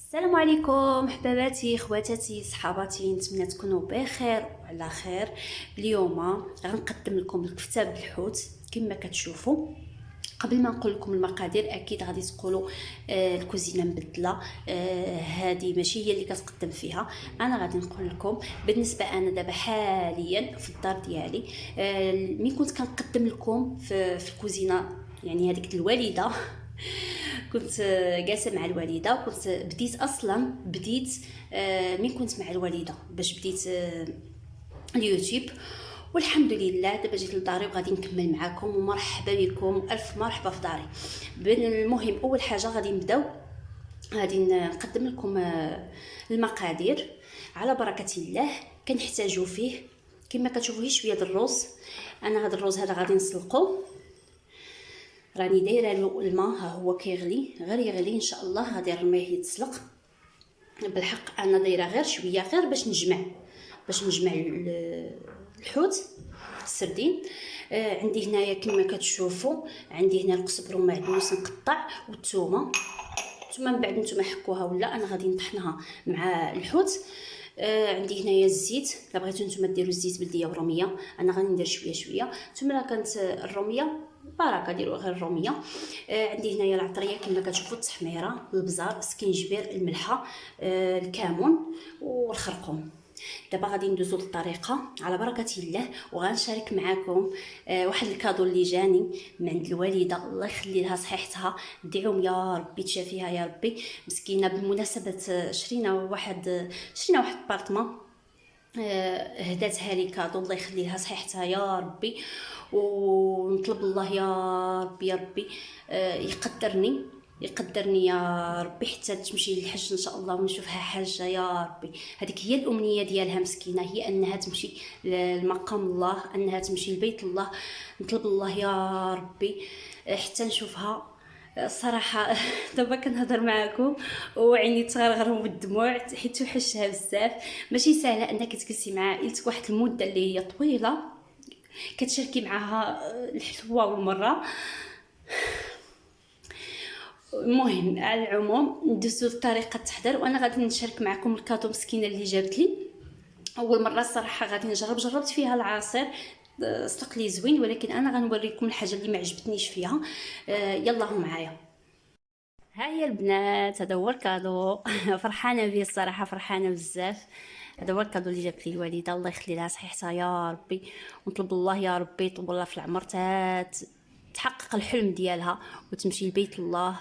السلام عليكم حباباتي خواتاتي صحاباتي، نتمنى تكونوا بخير وعلى خير. اليوم غنقدم لكم الكفته بالحوت كما كتشوفوا. قبل ما نقول لكم المقادير اكيد غادي تقولوا الكوزينه مبدله، هذه ماشي هي اللي كتقدم فيها. انا غادي نقول لكم بالنسبه انا دابا حاليا في الدار ديالي. ملي كنت كنقدم لكم في الكوزينه، يعني هذيك الوالده كنت جالسه مع الوالده، وكنت بديت من كنت مع الوالده باش بديت اليوتيوب. والحمد لله دابا جيت لداري وغادي نكمل معاكم، ومرحبا بكم والف مرحبا في داري. المهم اول حاجه غادي نقدم لكم المقادير على بركه الله. كنحتاجوا فيه كما كتشوفوا شويه الرز. انا هذا الرز هذا غادي نسلقه، راني دايره له الماء، ها هو كيغلي، غير يغلي ان شاء الله غادي نرميه يتسلق. بالحق انا دايره غير شويه غير باش نجمع الحوت السردين. عندي هنايا كما كتشوفوا، عندي هنا القزبر ومعدنوس مقطع والثومه. ثم من بعد نتوما حكوها ولا انا غادي نطحنها مع الحوت. عندي هنايا الزيت، الا بغيتو نتوما ديروا الزيت بلديه وروميه، انا غادي ندير شويه. ثم لا كانت الروميه بركه ديروا غير الروميه. عندي هنايا العطريه كما كتشوفوا، التحميره، البزار، السكينجبير، الملحه، الكمون والخرقوم. دابا غادي ندوزو للطريقه على بركه الله، وغنشارك معكم واحد الكادو اللي جاني من عند الوالده، الله يخلي لها صحيحتها. ادعيهم يا ربي تشافيها يا ربي، مسكينه. بمناسبه شرينا واحد بارطمان، هداتها لي كادو، الله يخلي لها صحيحتها يا ربي. ونطلب الله يا ربي يقدرني يا ربي حتى تمشي للحج ان شاء الله ونشوفها حاجه يا ربي. هذيك هي الامنيه ديالها مسكينه، هي انها تمشي لمقام الله، انها تمشي لبيت الله. نطلب الله يا ربي حتى نشوفها. الصراحه دابا كنهضر معكم وعيني تغرغر بالدموع حيت وحشها بزاف. ماشي سهله انك تجلسي مع عائلتك واحد المده اللي هي طويله كتشاركي معها الحلوه والمره. المهم على العموم ندوزو لطريقه التحضير، وانا غادي نشارك معكم الكادو مسكينه اللي جابت لي اول مره. الصراحه غادي جربت فيها العصير، صدق لي زوين، ولكن انا غنوريكم الحاجه اللي ما عجبتنيش فيها. يلا هو معايا. ها هي البنات، هذا هو الكادو. فرحانه به الصراحه، فرحانه بزاف. هذا هو الكادو اللي جابت لي الوالده، الله يخلي لها صحيحتها يا ربي. ونطلب الله يا ربي يطول لها في العمر تحقق الحلم ديالها وتمشي لبيت الله،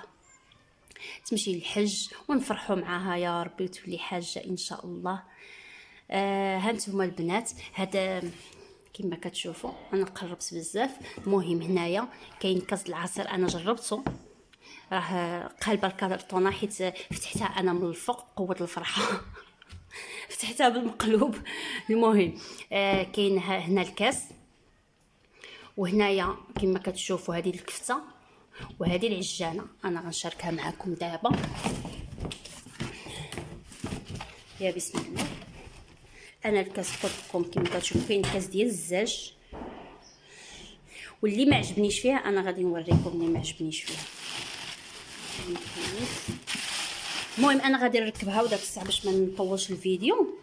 تمشي للحج ونفرحوا معاها يا ربي وتولي حاجه ان شاء الله. هانتوما البنات، هذا كما كتشوفوا انا قربت بزاف. المهم هنايا كاين كاس العصير، انا جربته، راه قالبه الكارطونه حيت فتحتها انا من الفوق قوه الفرحه. فتحتها بالمقلوب. المهم كاين هنا الكاس، وهنايا كما كتشوفوا هذه الكفته وهذه العجانه انا غنشاركها معكم دابا. يا بسم الله. انا الكاس قلت لكم كما كتشوفوا كاين كاس ديال الزاج، واللي ما عجبنيش فيها انا غادي نوريكم اللي ما عجبنيش فيها. المهم انا غادي نركبها وداك الساعه باش ما نطولش الفيديو.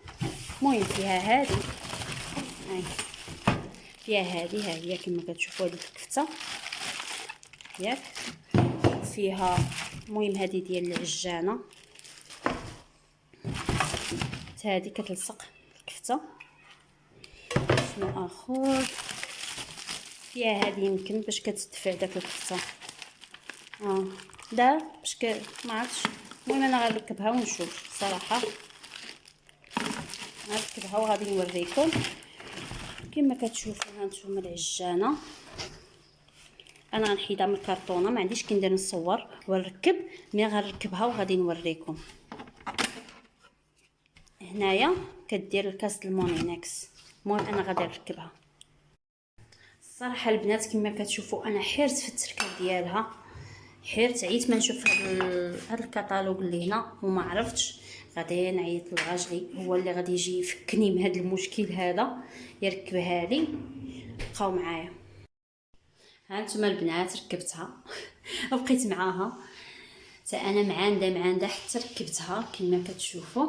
المهم فيها هذه، فيها هذه، ها هي كما كتشوفوا هذه الكفته ياك فيها. المهم هذه ديال العجانه، هذه كتلصق الكفته. شنو اخر فيها؟ هذه يمكن باش كتدفع داك الكفته، دا باش ما عرفتش. المهم انا غنركبها ونشوف صراحه، غنركبها وغادي نوريكم. كما كتشوفوا هانتوما العجانه انا غنحيدها من الكرتونه، ما عنديش كي ندير نصور ونركب، ملي غنركبها وغادي نوريكم. هنايا كدير الكاس المونينكس. المهم انا غادي نركبها. الصراحه البنات كما كتشوفوا انا حيرت في التركيب ديالها، حيرت، عييت ما نشوف هذا الكتالوج اللي هنا وما عرفتش. غادي نعيط للراجلي هو اللي غادي يجي يفكني من هذا المشكل هذا، يركبها لي. بقاو معايا. ها انتم البنات ركبتها. بقيت معاها حتى انا معانده حتى ركبتها كما كتشوفوا.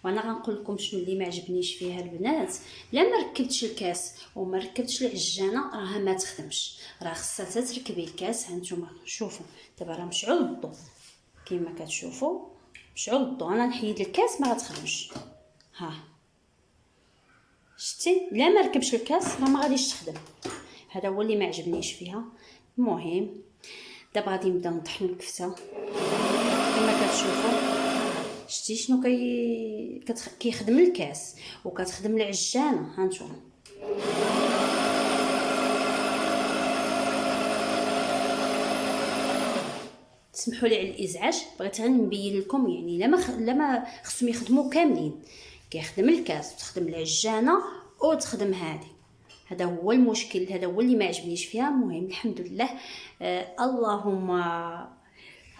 وانا غنقول لكم شنو اللي ما عجبنيش فيها البنات. لا ما ركبتش الكاس وما ركبتش العجانه راها ما تخدمش، راه خصها تركبي الكاس. هانتوما شوفوا دابا راه مشعول الضوء كما كتشوفوا، مشعول الضوء. انا نحيد الكاس ما غتخدمش. ها شتي، لا ما ركبش الكاس راه ما غاديش تخدم. هذا هو اللي ما عجبنيش فيها. المهم دابا غادي نبداو نطحنوا الكفته كما كتشوفوا. شتي شنو كيخدم الكاس وكتخدم العجانه. هانتوما تسمحوا لي على الازعاج، بغيت غير نبين لكم يعني لا ما خصهم يخدموا كاملين. كيخدم الكاس وتخدم العجانه وتخدم هذه. هذا هو المشكل، هذا هو اللي ما عجبنيش فيها. المهم الحمد لله.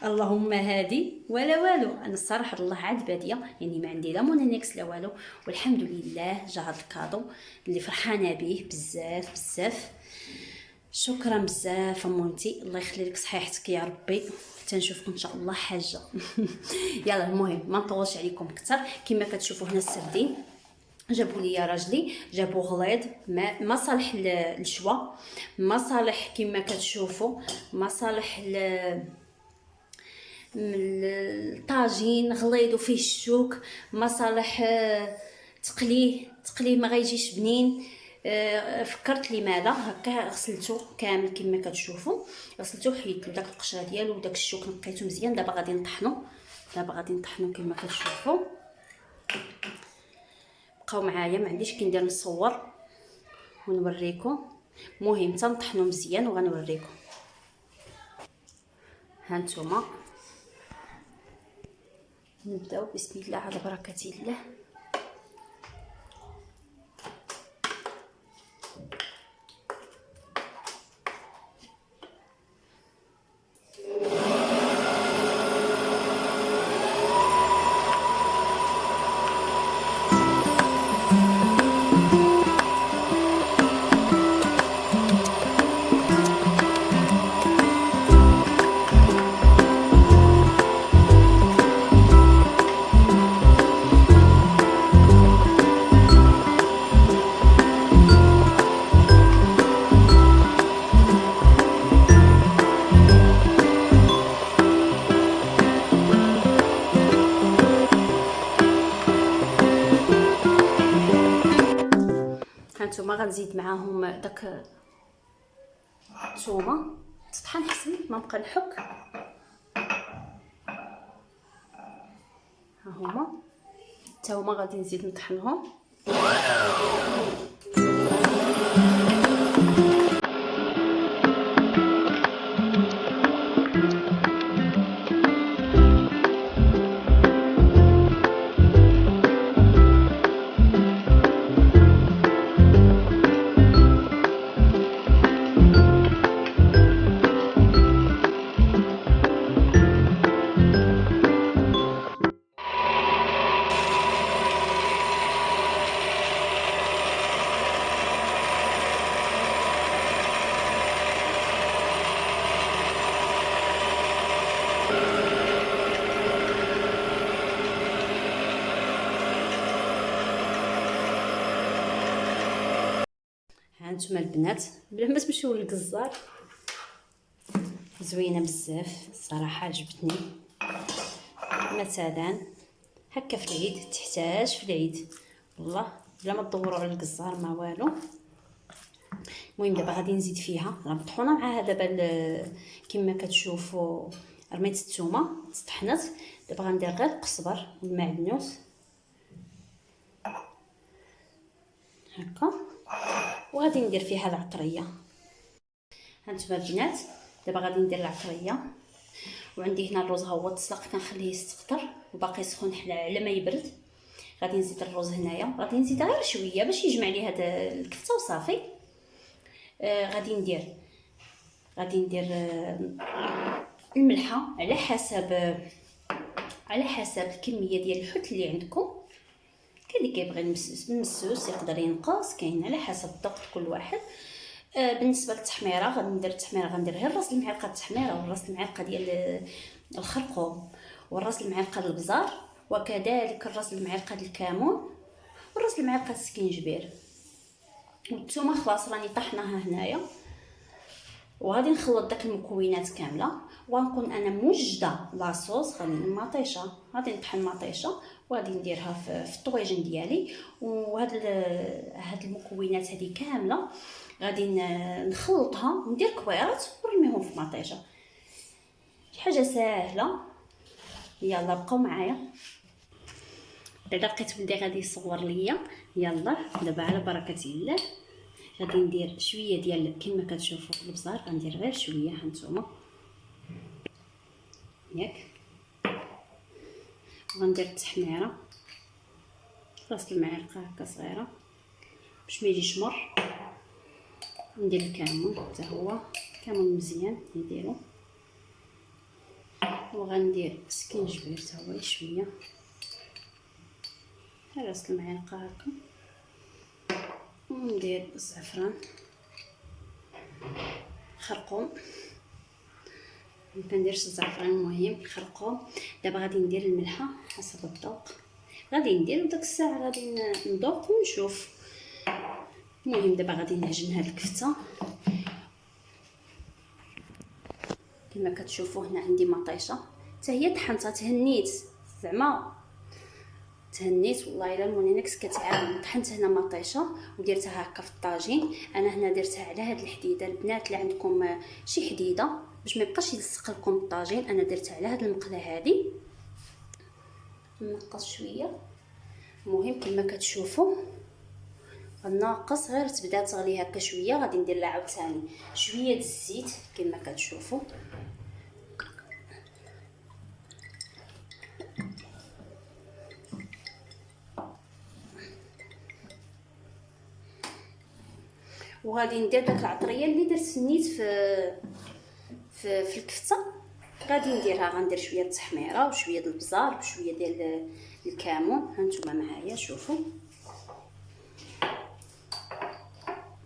اللهم هادي ولا والو. انا الصراحه الله عاد باديه يعني ما عندي لا مونينكس لا والو، والحمد لله جا هذا الكادو اللي فرحانه به بزاف بزاف. شكرا بزاف امونتي، الله يخلي لك صحيحتك يا ربي، تنشوفكم ان شاء الله حاجه. يلا المهم ما نطولش عليكم اكثر. كما كتشوفوا هنا السردين جابوا لي راجلي، جابوا غليظ ما صالح للشوا، ما صالح كما كتشوفوا، ما صالح الطاجين غليظ وفيه الشوك، ما صالح تقليه ما غيجيش بنين. فكرت لماذا هكا غسلته كامل كما كتشوفوا، غسلته حيدت داك القشره ديالو وداك الشوك نقيته مزيان. دابا غادي نطحنو كما كتشوفوا. بقاو معايا ما عنديش كندير نصور ونوريكم. المهم تنطحنو مزيان وغنوريكم. هانتوما نبداو بسم الله على بركه الله. هانتوما غنزيد معاهم داك الثومه تطحن حسن ما نبقى نحك. ها هما حتى هما غادي نزيد نطحنهم. هانتوما البنات بلا ما تمشيو للجزار، زوينه بزاف الصراحه عجبتني. مثلا هكا في العيد تحتاج في العيد والله بلا ما تدوروا على الجزار ما والو. المهم دابا غادي نزيد فيها راه مطحونه معها دابا كما كتشوفوا. رميت الثومه طحنت، دابا غندير غير القزبر والمعدنوس هكا، وغادي ندير فيها العطريه. هانتوما البنات دابا غادي ندير العطريه. وعندي هنا الرز ها هو تسلق كنخليه يستقطر وباقي سخون حتى على ما يبرد. غادي نزيد الرز هنايا، غادي نزيد غير شويه باش يجمع لي هذا الكفته وصافي. غادي ندير الملحه على حسب الكميه ديال الحوت اللي عندكم. كاين اللي كيبغي المسوس يقدر ينقص، كاين على حسب الذوق كل واحد. بالنسبه للتحميره غادي ندير التحميره، غندير غير راس المعلقه التحميره وراس المعلقه ديال الخرقوم والراس المعلقه البزار، وكذلك الراس المعلقه الكمون والراس المعلقه السكينجبير. والثومه خلاص راني طحناها هنايا، وغادي نخلط داك المكونات كامله، وغنكون انا موجده لاصوص. غادي مطيشه، غادي نطحن مطيشه وغادي نديرها في الطويجن ديالي. هاد المكونات هذه كامله غادي نخلطها وندير كويرات ونرميهم في مطيشه. شي حاجه ساهله. يلا بقاو معايا. دابا لقيت ولدي غادي يصور ليا. يلا دابا على بركه الله غادي ندير شويه ديال كما كتشوفوا البزار، غندير غير شويه هانتوما ياك، وغندير التحميره راس المعلقه هكا صغيره باش ما يجيش مر. ندير الكمون حتى هو كمون مزيان نديرو، وغندير سكينجبير حتى هو شويه راس المعلقه هكا، وندير الزعفران خرقوم. مكنديرش الزعفران المهم خرقوم. دابا غادي ندير الملحه حسب الذوق، غادي ندير وداك الساعه غادي نذوق ونشوف. المهم دابا غادي نعجن هاد الكفته كما كتشوفوا. هنا عندي مطيشه حتى هي طحنتها، تهنيت زعما تهنيت والله الا المونينكس كتعاون. طحنت هنا مطيشه ودرتها هكا في الطاجين. انا هنا درتها على هاد الحديده. البنات اللي عندكم شي حديده باش ما يبقاش يلصق لكم الطاجين، انا درتها على هاد المقله هادي. نقص شويه المهم كما كتشوفوا غناقص، غير تبدا تغلي هكا شويه. غادي ندير لها عاوتاني شويه د الزيت كما كتشوفوا. وغادي ندير داك العطريه اللي درت نيت في الكفته، غادي نديرها. غندير شويه التحميره وشويه د البزار وشويه ديال الكمون. هانتوما معايا شوفوا،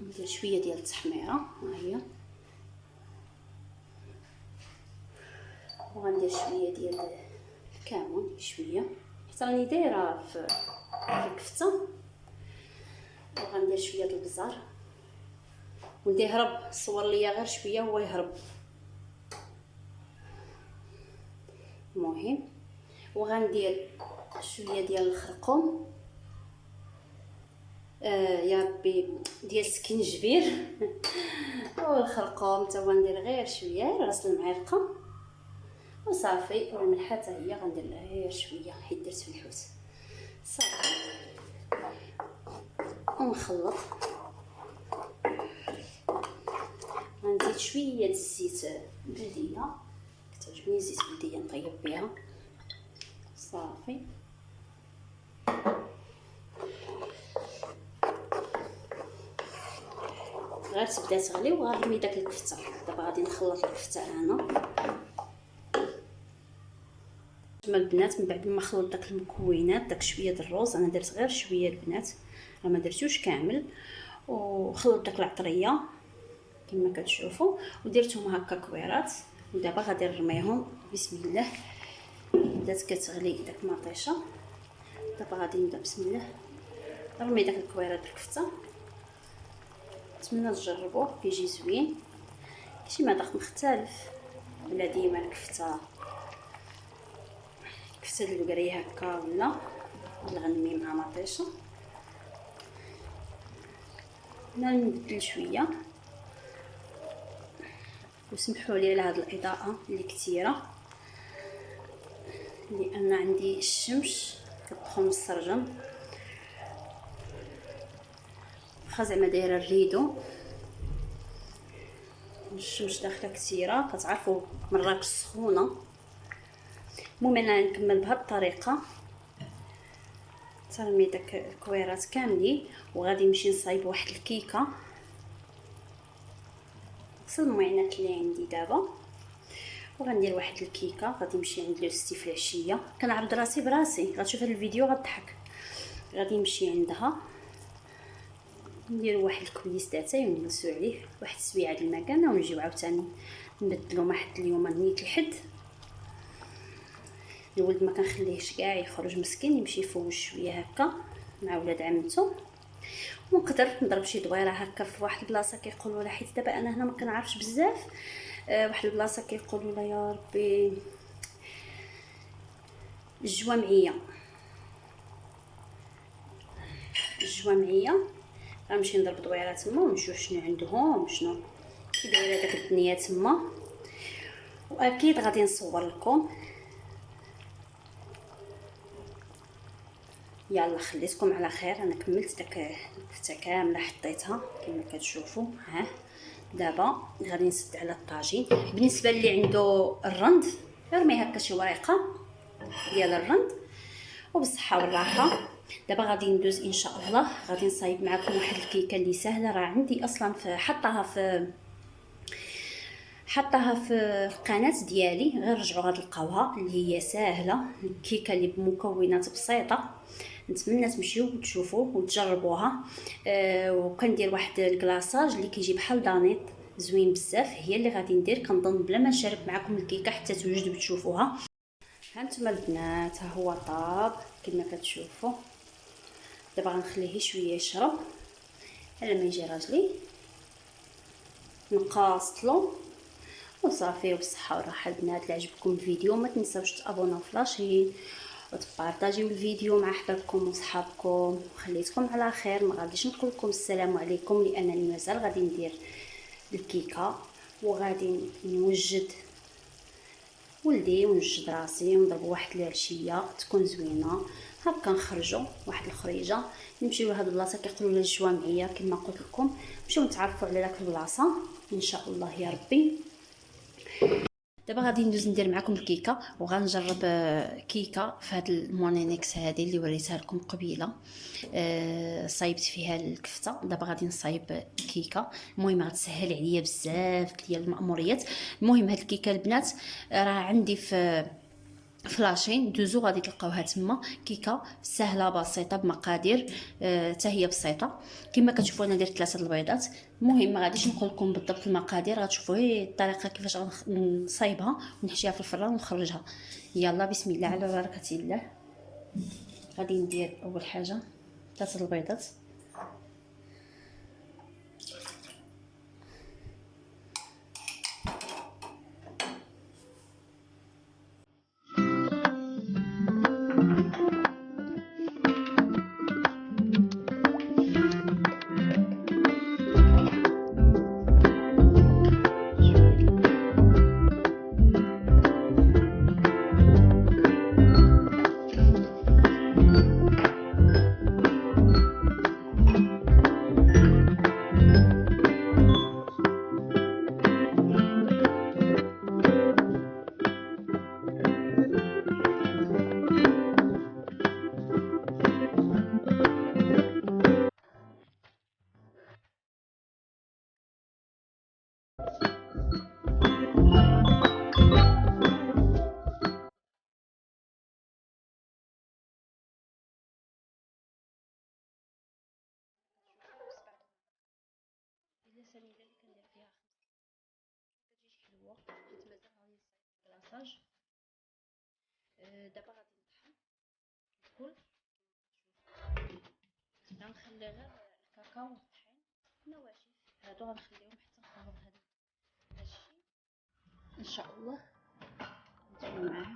ندير شويه ديال التحميره ها هي، وغندير شويه ديال الكمون شويه حتى راني دايره في الكفته، وغندير شويه د البزار. ولدي هرب صور ليا غير شويه هو يهرب المهم. وغندير شويه ديال الخرقوم يا ربي ديال السكينجبير والخرقوم حتى هو ندير غير شويه راس المعلقه وصافي. والملحه حتى هي غندير لها غير شويه حيت درت في الحوت صافي. ونخلط. غنزيد شويه د الزيت بلديه، كتعجبني الزيت بلديه نطيب بها صافي. غير تبدا تغلي وغنرمي داك الكفته. دابا غادي نخلط الكفته انا. نتوما البنات من بعد ما خلط داك المكونات داك شويه د الروز، انا درت غير شويه البنات راه ما درتوش كامل، وخلط داك العطريه كما كتشوفوا ودرتهم هكا كويرات. ودابا غادي نرميهم بسم الله. بدات كتغلي داك المطيشه، دابا غادي نبدا بسم الله نرمي داك الكويرات د الكفته. نتمنى تجربوه كيجي زوين، شي مذاق مختلف ولا ديما الكفته البقريه هكا ولا الغنمي مع مطيشه. انا نبدل شويه وسمحوا لي على هذه الاضاءه اللي كثيره لان عندي الشمس كتدخل من السرجم، واخا زعما دايره الريدو الشمس داخله كثيره كتعرفوا مراكش سخونه. المهم انا نكمل بهذه الطريقه ترمي داك الكويرات كاملين، وغادي نمشي نصايب واحد الكيكه. نغسل المعينات اللي عندي دابا وغندير واحد الكيكه. غادي نمشي عند لوستي في العشيه، كنعرض راسي براسي، غتشوف هذا الفيديو غتضحك. غادي نمشي عندها نديرو واحد الكويس تاعتاي ونجلسو عليه واحد السويعه د المكانه، ونجيو عاوتاني نبدلو ما حتى اليوم نيت الحد. الولد ما كنخليهش كاع يخرج مسكين، يمشي يفوش شويه هكا مع ولاد عمتو، ونقدر نضرب شي دويره هكا في واحد البلاصه كيقولوا لها، حيت دابا انا هنا ما كنعرفش بزاف واحد البلاصه كيقولوا لها يا ربي الجوامعيه غنمشي نضرب دويره تما ونشوف شنو عندهم، شنو كي دايره داك الدنيا تما، واكيد غادي نصور لكم. يلا خليتكم على خير، انا كملت داك الكفته كامله حطيتها كما كتشوفوا. ها دابا غادي نسد على الطاجين. بالنسبه اللي عنده الرند يرمي هكا شي وريقه ديال الرند وبالصحه والراحه. دابا غادي ندوز ان شاء الله، غادي نصايب معكم واحد الكيكه اللي سهله، راه عندي اصلا حطها في القناه ديالي، غير رجعوا غتلقاوها، اللي هي ساهله، الكيكه اللي بمكونات بسيطه. نتمنى تمشيو وتشوفوا وتجربوها. وكندير واحد الكلاصاج اللي كيجي بحال دانيط زوين بزاف، هي اللي غادي ندير. كنظن بلا ما نشارك معكم الكيكه حتى توجدوا تشوفوها. هانتوما البنات، ها هو طاب كما كتشوفوا. دابا غنخليه شويه يشرب على ما يجي راجلي، نقاصطلو وصافي. وبصحه وراحه البنات. اللي عجبكم الفيديو ما تنساوش تابوناو في لاشين وتبارطاجيو الفيديو مع حبابكم وصحابكم. خليتكم على خير، ما غاديش نقول لكم السلام عليكم لانني مازال غادي ندير الكيكه وغادي نوجد ولدي ونوجد راسي ونضربوا واحد العشيه تكون زوينه هكا. نخرجوا واحد الخريجه نمشيو لهاد البلاصه كيقولوا لها الجوامعيه كما قلت لكم، نمشيو نتعرفوا على داك البلاصه ان شاء الله يا ربي. دابا غادي ندوز ندير معكم الكيكه، وغنجرب كيكه في هاد المونينيكس هذه اللي وريتها لكم قبيله. صايبت فيها الكفته، دابا غادي نصايب كيكه. المهم غتسهل عليا بزاف ديال المأموريات. المهم هاد الكيكه البنات راه عندي في فلاشين، دوزو غادي تلقاوها تما. كيكه سهله بسيطه بمقادير حتى هي بسيطه كما كتشوفوا. انا درت 3 البيضات. المهم ما غاديش نقول لكم بالضبط المقادير، غتشوفوا هي الطريقه كيفاش غنصايبها ونحشيها في الفران ونخرجها. يلا بسم الله على بركه الله. غادي ندير اول حاجه 3 البيضات. السنيده اللي كندير فيها كتجي حلوه، حيت مازال غادي نصايب كلاصاج. دابا غادي نطحن الكل، غنخلي غير الكاكاو والطحين نواشف هادو غنخليهم حتى نخرج هاد الشيء ان شاء الله نتعامل معاه.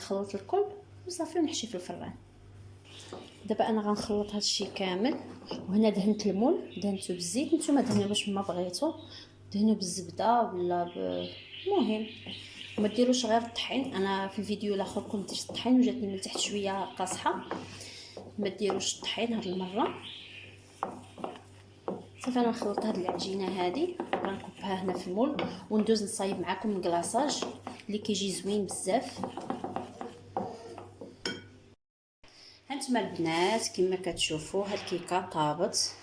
غنخلط الكل وصافي ونحشي في الفران. دابا انا غنخلط هادشي كامل، وهنا دهنت المول دهنته بالزيت، نتوما دهنوا باش ما بغيتو، دهنوا بالزبده ولا المهم ما ديروش غير الطحين. انا في الفيديو الاخر كنت درت الطحين وجاتني من تحت شويه قاصحه، ما ديروش الطحين هاد المره. صافي انا نخلط هاد العجينه هادي غنكبها هنا في المول، وندوز نصايب معكم الكلاصاج اللي كيجي زوين بزاف. هانتوما البنات كما كتشوفوا هاد الكيكه طابت،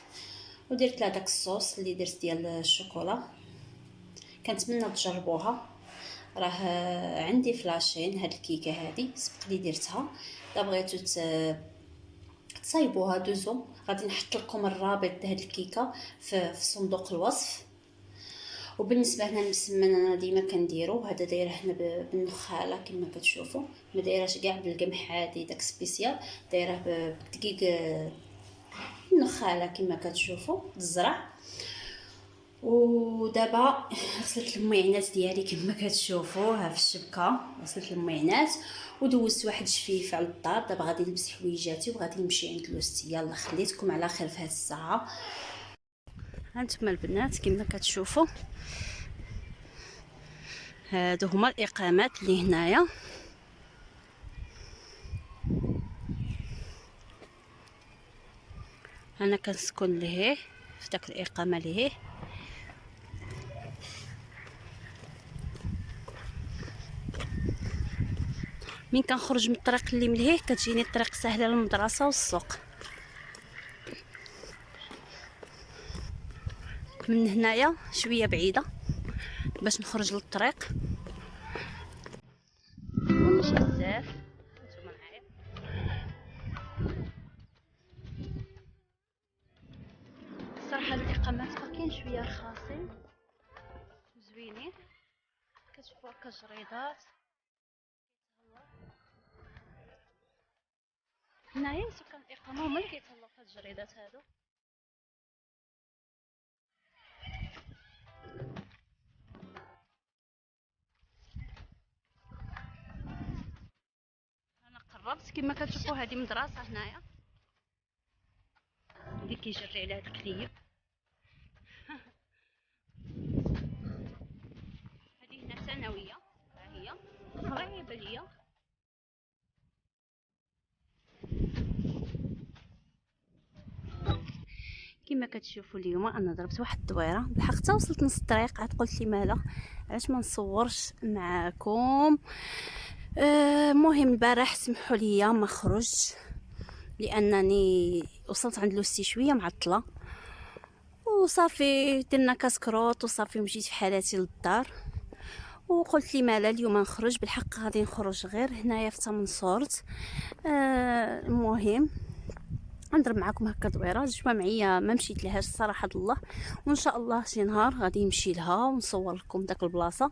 ودرت لها داك الصوص اللي درت ديال الشوكولا. كنتمنى تجربوها، راه عندي فلاشين هاد الكيكه هادي سبق لي درتها. الا بغيتو تصايبوها دوزو، غادي نحط لكم الرابط هاد الكيكه في صندوق الوصف. وبالنسبه هنا المسمن انا ديما كنديرو هذا، دايره هنا بالنخاله كما كتشوفوا، ما دايرهش كاع بالقمح عادي داك سبيسيال، دايره بدقيق النخاله كما كتشوفوا الزرع. ودابا غسلت المعينات ديالي كما كتشوفوا ها في الشبكه، غسلت المعينات ودوزت واحد الشفيف على الدار. دابا غادي نلبس حويجاتي وغادي نمشي عند لوستي. يلا خليتكم على خير في هذه الساعه. هانتوما البنات كما كتشوفوا هادو هما الاقامات اللي هنايا. انا كنسكن لهيه في داك الاقامه لهيه. من كنخرج من الطريق اللي ملهيه كتجيني الطريق سهله للمدرسه والسوق. من هنايا شويه بعيده باش نخرج للطريق وماشي بزاف. نتوما معايا الصراحه الاقامات باقيين شويه رخاصين زوينين. كتشوفوا هكا جريدات هنايا سكان الاقامه هما اللي كيتهلاو في هاد الجريدات هادو. انا قربت كما كتشوفوا هذه مدرسه هنايا اللي كيجري على هذا الكليب. هذه هنا ثانويه، ها هي قريبه ليا. كما كتشوفوا اليوم انا ضربت واحد الدويره بالحق حتى وصلت نص الطريق. عاد قلت لي مالا علاش ما نصورش معكم. المهم البارح سمحوا لي ما خرج لانني وصلت عند لوستي شويه معطله، وصافي درنا كاسكروط وصافي مشيت في حالاتي للدار. وقلت لي مالا اليوم نخرج، بالحق غادي نخرج غير هنايا في تمنصورت. المهم نضرب معكم هكا دويره جمعيه ما مشيت لهاش الصراحه الله، وان شاء الله شي نهار غادي نمشي لها ونصور لكم داك البلاصه.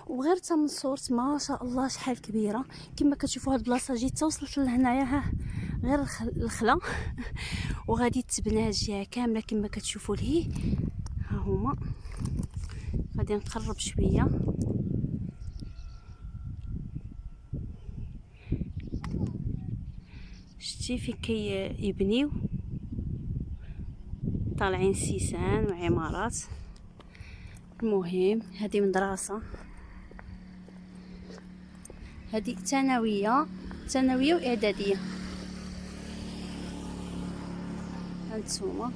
وغير تمنصورت ما شاء الله شحال كبيره كما كتشوفوا هاد البلاصه جيت توصلت لهنايا ها غير الخلا وغادي تبنى الجهه كامله كما كتشوفوا لهي. ها هما غادي نقرب شويه. شتي فين يبنيو طالعين سيسان وعمارات. المهم هذه مدرسه، هذه ثانويه واعداديه. هانتوما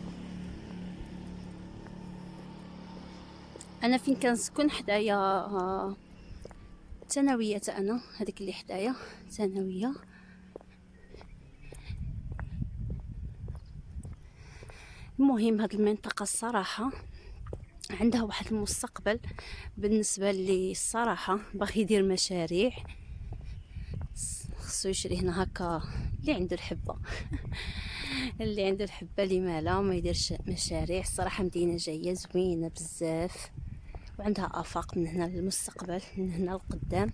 انا فين كنسكن حدايا ثانويه، انا هذيك اللي حدايا ثانويه. المهم هاد المنطقه الصراحه عندها واحد المستقبل بالنسبه لي الصراحه. باغي يدير مشاريع، خصو يشري هنا هكا اللي عنده الحبه اللي عنده الحبه اللي مالا ما يديرش مشاريع. الصراحه مدينه جايه زوينه بزاف وعندها افاق من هنا للمستقبل، من هنا لقدام.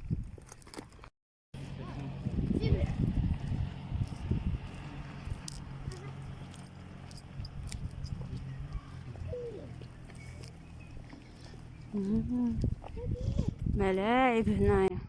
ملاعب هنايا.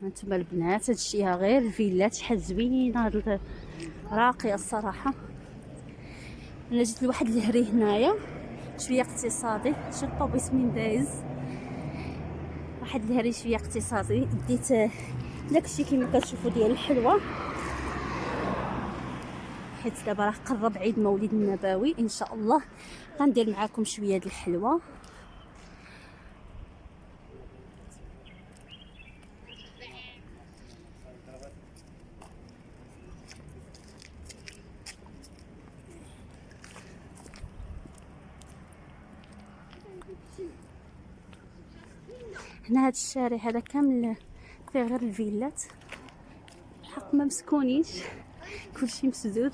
هانتوما البنات هادشي غير الفيلات شحال زوينه هاد راقيه الصراحه. انا جيت لواحد الهري هنايا شويه اقتصادي، شي الطوبيس من دايز واحد الهري شويه اقتصادي. ديت داكشي كما كتشوفوا ديال الحلوى، حيت دابا راه قرب عيد مولد النبوي ان شاء الله غندير معاكم شويه د الحلوى. هنا هاد الشارع هذا كامل فيه غير الفيلات، الحق ما مسكونيش كلشي مسدود.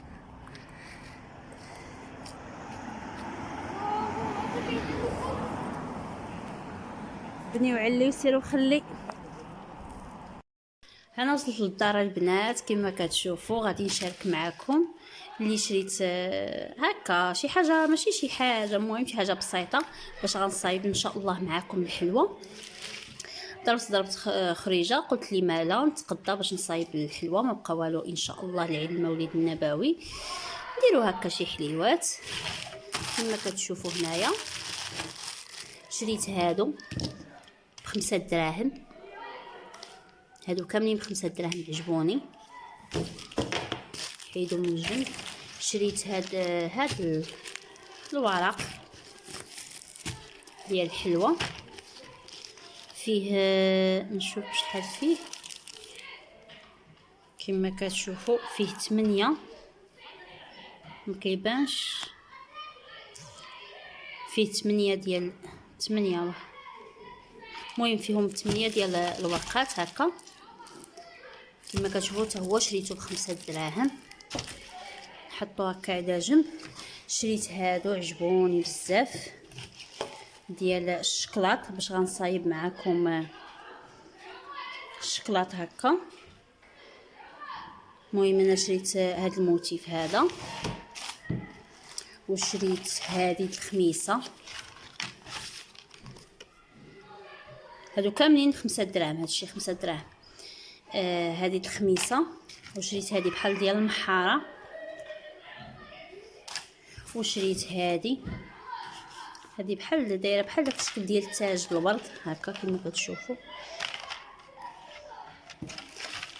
بني وعلي وسيروا خلي. انا وصلت للدار البنات كما كتشوفوا، غادي نشارك معكم اللي شريت هكا شي حاجه، ماشي شي حاجه، المهم شي حاجه بسيطه باش غنصايب ان شاء الله معكم الحلوى. ضربت خريجه، قلت لي مالا نتقدى باش نصايب الحلوى، ما بقى والو ان شاء الله لعيد المولد النبوي. نديروا هكا شي حليوات كما كتشوفوا هنايا. شريت هادو ب5 دراهم، هادو كاملين ب5 دراهم، عجبوني حيدو من الجنب. شريت هاد الورق ديال الحلوى، فيه نشوف شحال فيه، كما كتشوفوا فيه 8 مكيبانش، فيه 8 ديال 8 المهم فيهم 8 ديال الورقات هكا كما كتشوفوا. حتى هو شريته ب5 دراهم، نحطو هكا على جنب. شريت هادو عجبوني بزاف ديال الشكلاط باش غنصايب معكم الشكلاط هكا. المهم انا شريت هاد الموتيف هذا، وشريت هذه الخميسه، هادو كاملين 5 دراهم، هادشي 5 دراهم. هذه الخميسه، وشريت هذه بحال ديال المحاره، وشريت هذه بحال دايره بحال داك الشكل ديال التاج بالورد هكا كما كتشوفوا.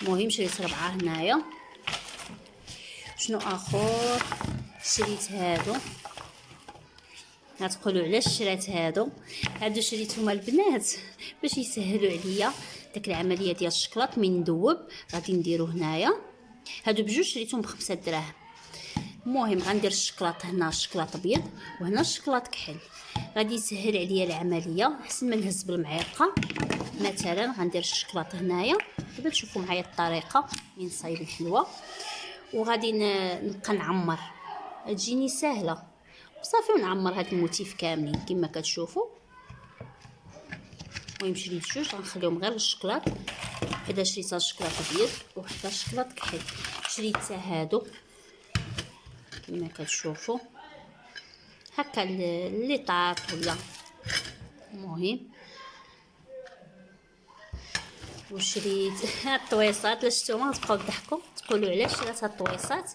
المهم شريت 4 هنايا. شنو اخر؟ شريت هادو. غتقولوا علاش شريت هادو شريتهم البنات باش يسهلوا عليا داك العمليه ديال الشكلاط. من ندوب غادي نديرو هنايا. هادو بجوج شريتهم ب5 دراهم. المهم غندير الشكلاط هنا، الشكلاط ابيض، وهنا الشكلاط كحل، غادي يسهل عليا العمليه احسن ما نهز بالمعلقه. مثلا غندير الشكلاط هنايا، دابا تشوفوا معايا الطريقه من نصايب الحلوى، وغادي نبقى نعمر، تجيني سهله صافي، ونعمر هاد الموتيف كاملين كما كتشوفوا. المهم شريت جوج غنخليهم غير الشكلاط، حدا شريت الشكلاط ابيض وحدا الشكلاط كحل. شريت حتى هادو كما كتشوفوا هكا اللي طاط ولا. المهم وشريت هاد الطويصات، لا شفتوهم غتبقاو تضحكوا تقولوا علاش شريت هاد الطويصات.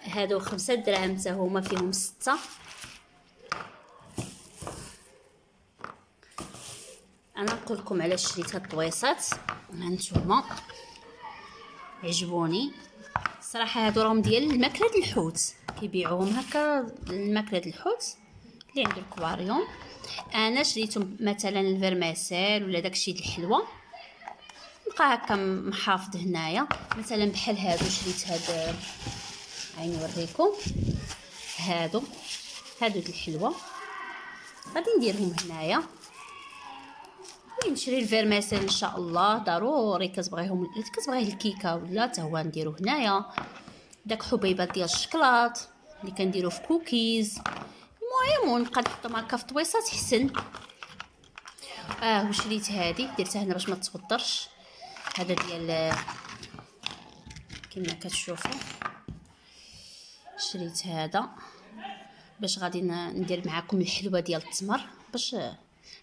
هادو 5 دراهم حتى هما، فيهم 6. انا نقول لكم علاش شريت هاد الطويصات، هانتوما عجبوني صراحه. هادو راهم ديال الماكله د الحوت، كيبيعوهم هكا الماكله د الحوت اللي عند الكواريوم. انا شريتهم مثلا الفرماسيل ولا داكشي د الحلوى، نبقى هكا محافظ هنايا. مثلا بحال هادو شريت هاد، عيني نوريكم، هادو د الحلوى غادي نديرهم هنايا. ونشري الفرماسيل ان شاء الله ضروري، كتبغيه الكيكه ولا حتى هو نديرو هنايا. داك حبيبات ديال الشكلاط اللي كنديرو في كوكيز. المهم ونبقى نحطهم هكا في طويصات حسن. وشريت هذه درتها هنا باش ما تبطرش، هذا ديال كما كتشوفوا. شريت هذا باش غادي ندير معكم الحلوه ديال التمر، باش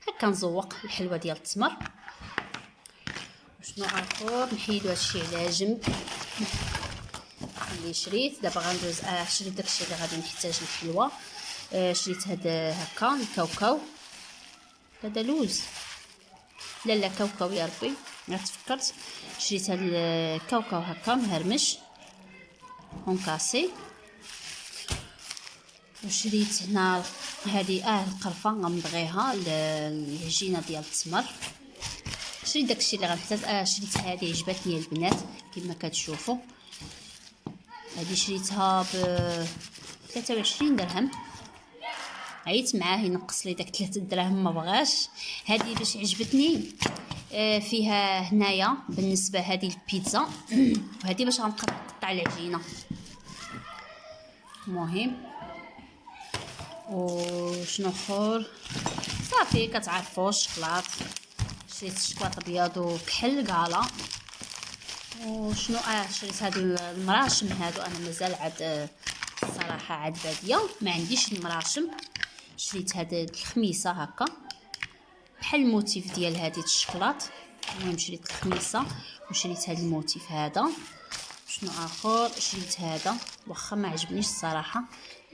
هكا نزوق الحلوه ديال التمر. شنو اخر نحيدو هادشي على جنب اللي شريت. دابا غندوز شريت داكشي اللي غادي نحتاج الحلوه. شريت هذا هكا الكاوكاو، هذا لوز، لا كاوكاو يا ربي ما تفكرت. شريت هذا الكاوكاو هكا مهرمش كاسي. وشريت هنا هذه القرفه غنبغيها العجينه ديال التمر. شريت داكشي اللي غنحتاج. شريت هذه عجبتني البنات كما كتشوفوا. هذه شريتها ب 23 درهم. عيت معاه ينقص لي داك 3 دراهم ما بغاش. هذه باش عجبتني فيها هنايا بالنسبه هذه البيتزا وهذه باش غنقطع العجينه. المهم وشنو اخر صافي كتعرفوا الشكلاط. شريت الشكلاط ابيض وكحل كالا. وشنو شريت هاد المراشم هادو. انا مازال عاد الصراحه عاد باديه ما عنديش المراشم. شريت هاد الخميسه هكا بحال الموتيف ديال هذه الشكلاط. المهم شريت الخميسه وشريت هاد الموتيف هذا. شنو اخر شريت هذا واخا ما عجبنيش الصراحه.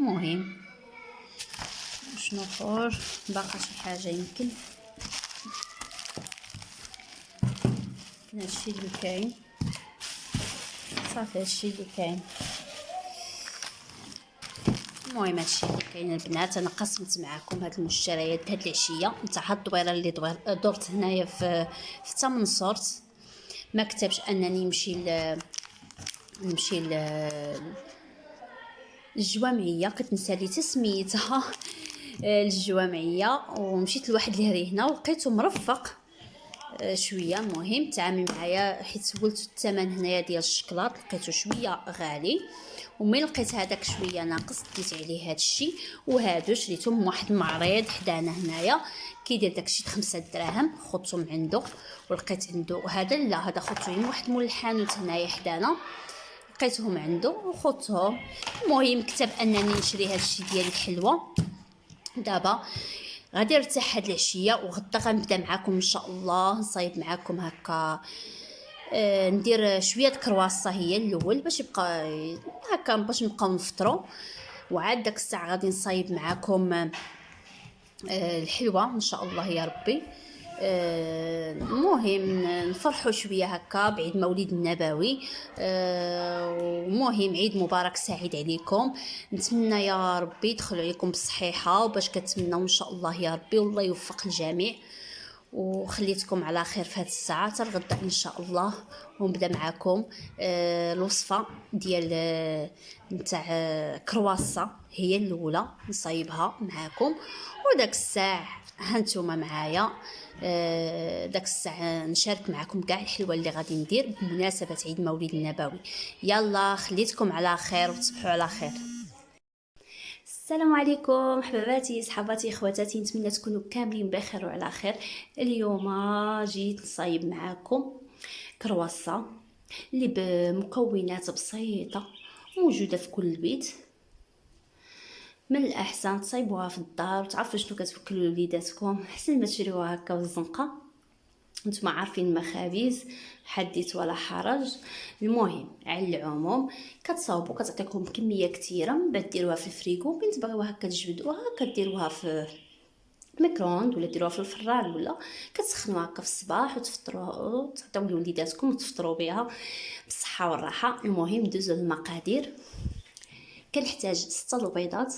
المهم شنو اخر باقا شي حاجه يمكن هادشي اللي كاين. صافي هادشي اللي كاين. المهم هادشي اللي كاين البنات. انا قسمت معكم هاد المشتريات هاد العشيه نتاع هاد الدويره اللي درت هنايا في تمنصورت. ما كتبش انني نمشي الجوامعيه، كنت نسالي تسميتها الجوامعيه. ومشيت لواحد الهريهنه ولقيته مرفق شويه. المهم تعامل معايا حيت سولت الثمن هنايا ديال الشكلاط لقيته شويه غالي. ومن لقيت هذاك شويه ناقص ديت عليه هذا الشيء. وهادو شريتهم من واحد المعرض حدانا هنايا كيدير داكشي 5 دراهم. خدتو من عنده ولقيت عنده هذا لا هذا خدتو من واحد مول الحانوت هنايا حدانا لقيتهم عنده وخدتهم. المهم كتب انني نشري هذا الشيء ديال الحلوه. دابا غادي نرتاح هاد العشيه وغدا غنبدا معكم ان شاء الله نصايب معكم هكا. ندير شويه كرواسه هي الاول باش يبقى هكا باش نبقاو نفطروا. وعاد داك الساعه غادي نصايب معكم الحلوه ان شاء الله يا ربي. المهم نفرحوا شويه هكا بعيد مولد النبوي. ومهم عيد مبارك سعيد عليكم. نتمنى يا ربي يدخل عليكم بالصحيحه وباش كتمناو ان شاء الله يا ربي والله يوفق الجميع. وخليتكم على خير في هذه الساعه حتى الغدا ان شاء الله. ونبدا معكم الوصفه ديال نتاع كرواسه هي الاولى نصايبها معكم. وداك الساعه هانتوما معايا داك الساعه نشارك معكم كاع الحلوه اللي غادي ندير بمناسبه عيد مولد النبوي. يلا خليتكم على خير وتصبحوا على خير. السلام عليكم حباباتي صحباتي خواتاتي، نتمنى تكونوا كاملين بخير وعلى خير. اليوم جيت نصايب معكم كرواسه اللي بمكونات بسيطه موجوده في كل بيت. من الاحسن تصايبوها في الدار وتعرفوا شنو كتوكلوا لوليداتكم احسن ما تشريوها هكا والزنقه. نتوما عارفين المخابز حديث ولا حرج. المهم على العموم كتصاوبوا كتعطيكم كميه كثيره من بعد ديروها في الفريكو. كي تبغيوها هكا تجبدوها كديروها في الميكرووند ولا ديروها في الفران ولا كتسخنوها هكا في الصباح وتفطروها وتعطيو لوليداتكم وتفطروا بها بالصحه والراحه. المهم ندوزو للمقادير. كنحتاج 6 البيضات.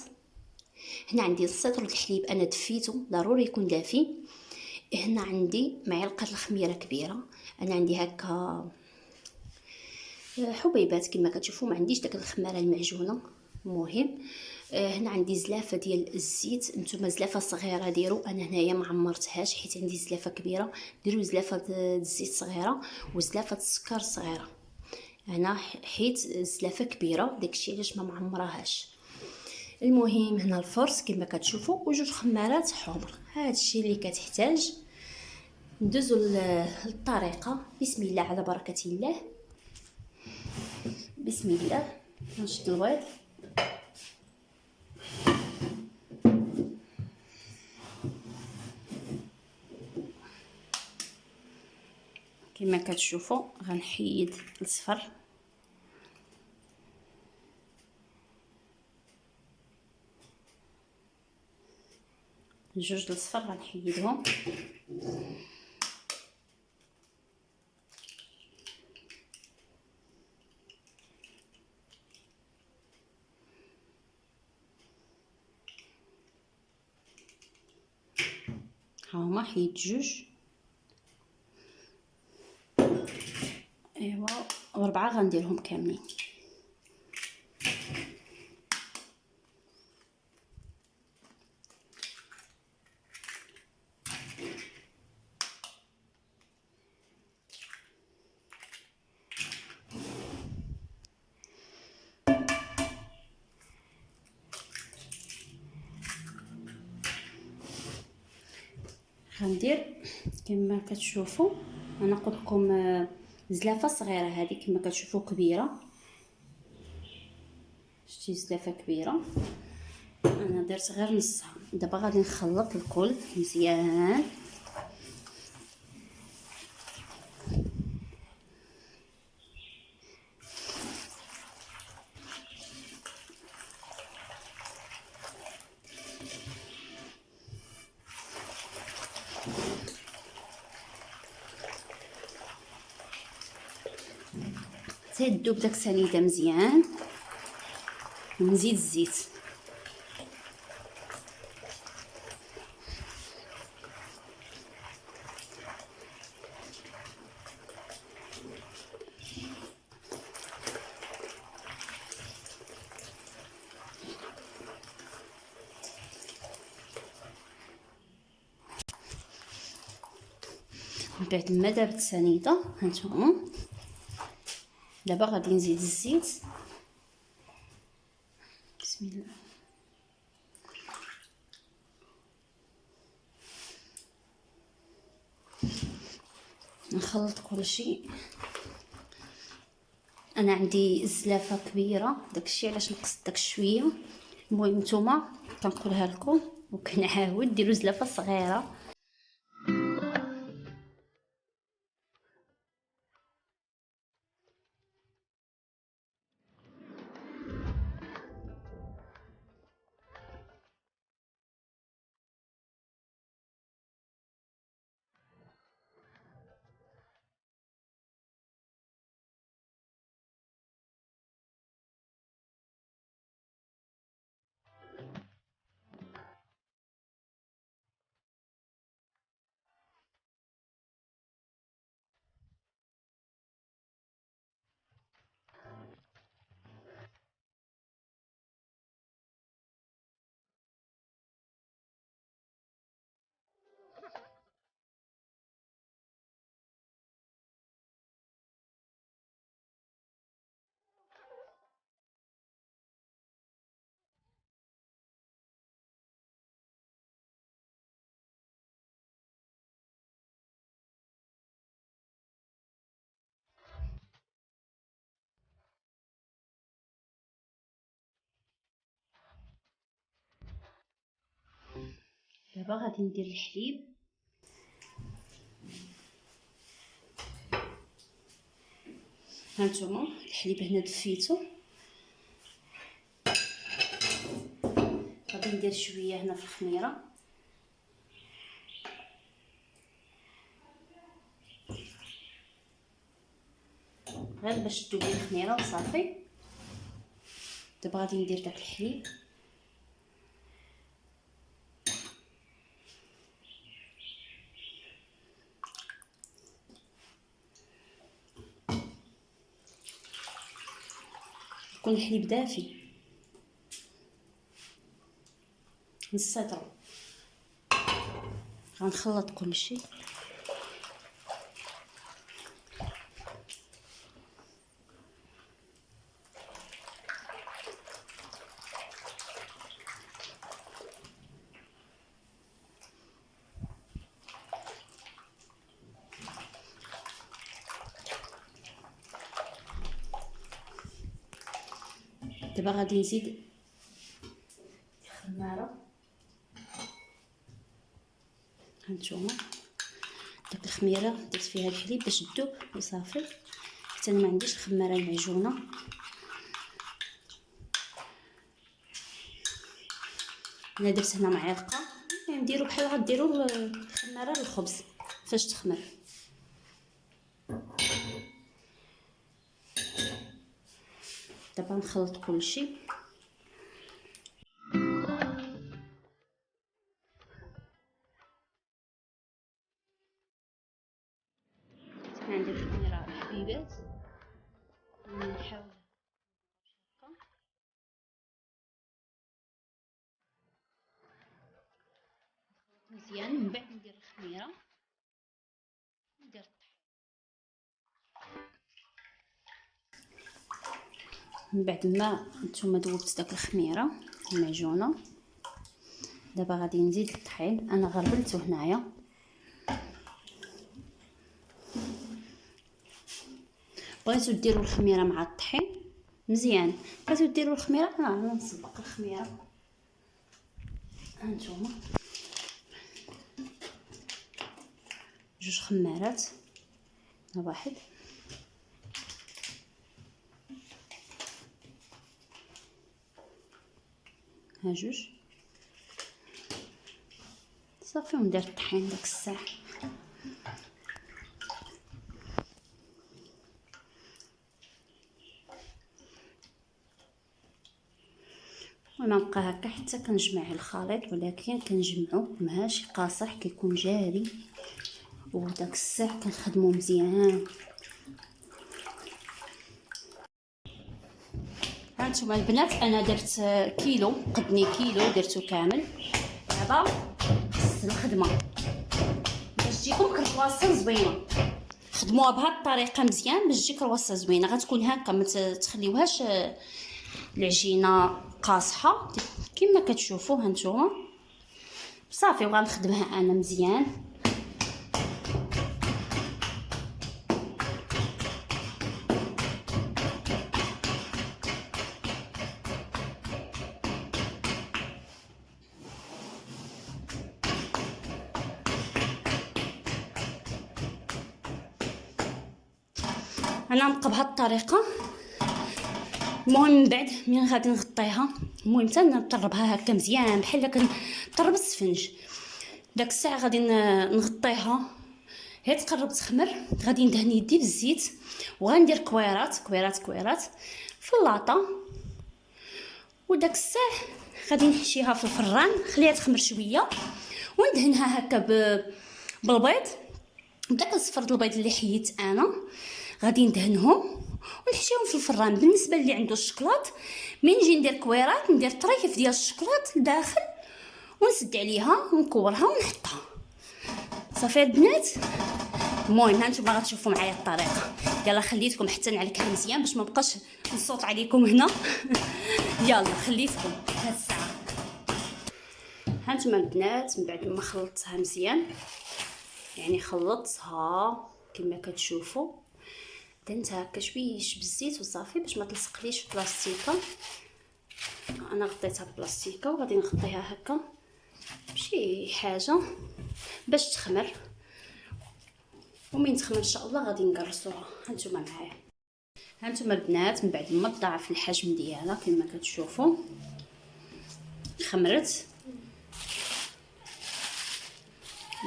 هنا عندي نص لتر الحليب انا دفيته ضروري يكون دافي. هنا عندي معلقه الخميره كبيره. انا عندي هكا حبيبات كما كتشوفوا ما عنديش داك الخماره المعجونه. المهم هنا عندي زلافه ديال الزيت. نتوما زلافه صغيره ديروا. انا هنايا ما عمرتهاش حيت عندي زلافه كبيره. ديروا زلافه الزيت صغيره وزلافه السكر صغيره. انا حيت زلافه كبيره داكشي علاش ما معمراهاش. المهم هنا الفرص كما كتشوفوا وجوج خمارات حمر. هذا الشيء اللي كتحتاج. ندوزو للطريقه. بسم الله على بركه الله. بسم الله. نشد البيض كما كتشوفوا غنحيد الصفر، جوج الصفر غنحيدهم. ها هما حيد جوج، ايوا وربعه غنديرهم كاملين. غندير كما كتشوفوا، انا قلت لكم زلافه صغيره، هذه كما كتشوفوا كبيره، شتي زلافه كبيره، انا درت غير نصها. دابا غادي نخلط الكل مزيان. تيذوب داك السنيده مزيان، ونزيد الزيت. من بعد ما دابت السنيده هانتوما، دابا غادي نزيد الزيت. بسم الله. نخلط كلشي. انا عندي الزلافه كبيره، داكشي علاش نقصت داك شويه. المهم نتوما كنقولها لكم وكنعاود ديروا زلافه صغيره. دابا غادي ندير الحليب. هانتوما الحليب هنا دفيتو، غادي ندير شويه هنا في الخميره. غير باش تذوب الخميره وصافي. دابا غادي ندير داك الحليب. يكون الحليب دافي، نسيطرو. غنخلط كلشي. دابا غادي نزيد الخماره. هانتوما داك الخميره درت فيها الحليب باش تذوب وصافي. حتى انا ما عنديش الخماره المعجونه. انا درت هنا معلقه، يعني نديرو بحال غديروا الخماره للخبز فاش تخمر. دابا نخلط كلشي. عندي الخميره حبيبات، نحاول مزيان. من بعد ندير الخميره، ندير الطحين. من بعد ما نتوما ذوبت داك الخميره المعجونه، دابا غادي نزيد الطحين. انا غربلته هنايا، بغيتو ديروا الخميره مع الطحين مزيان، بغيتو ديروا الخميره انا نسبق الخميره. هانتوما جوج خمارات، واحد ها جوج صافي. وندير الطحين داك الساعه. وانا نبقى هكا حتى كنجمع الخليط، ولكن كنجمعو ماشي قاصح، كيكون جاري، وداك الساعه كنخدمو مزيان. هانتوما البنات انا درت كيلو، قدني كيلو درتو كامل. دابا خص الخدمه باش تجيكم كرواسون زوينه. خدموها بهاد الطريقه مزيان باش تجيك كرواسون زوينه. غتكون هكا، ما تخليوهاش العجينه قاصحه كما كتشوفوا هانتوما صافي. وغنخدمها انا مزيان. انا نبقى بهاد الطريقه. المهم من بعد من غادي نغطيها، المهم حتى نطربها هكا مزيان بحال كنطرب السفنج. داك الساعه غادي نغطيها، هي تقرب تخمر. غادي ندهن يدي بالزيت، وغندير كويرات كويرات كويرات في اللاطه. وداك الساعه غادي نحشيها في الفران، نخليها تخمر شويه، وندهنها هكا بالبيض. داك الصفر البيض اللي حيت انا غادي ندهنهم ونحشيهم في الفران. بالنسبه اللي عنده الشكلاط، من نجي ندير كويرات ندير طريف ديال الشكلاط لداخل ونسد عليها ونكورها ونحطها صافي البنات. المهم هانتوما غتشوفوا معايا الطريقه. يلا خليتكم حتى نعلكها مزيان باش ما بقاش نصوت عليكم هنا. يلا خليتكم هاد الساعه. هانتوما البنات من بعد ما خلطتها مزيان، يعني خلطتها كما كتشوفوا، دهنتها هكا شويش بالزيت وصافي باش ما تلصقليش في بلاستيكه. انا غطيتها ببلاستيكه وغادي نغطيها هكا بشي حاجه باش تخمر. ومن تخمر ان شاء الله غادي نقرصوها. هانتوما معايا. هانتوما البنات من بعد ما تضاعف الحجم ديالها كما كتشوفوا خمرت.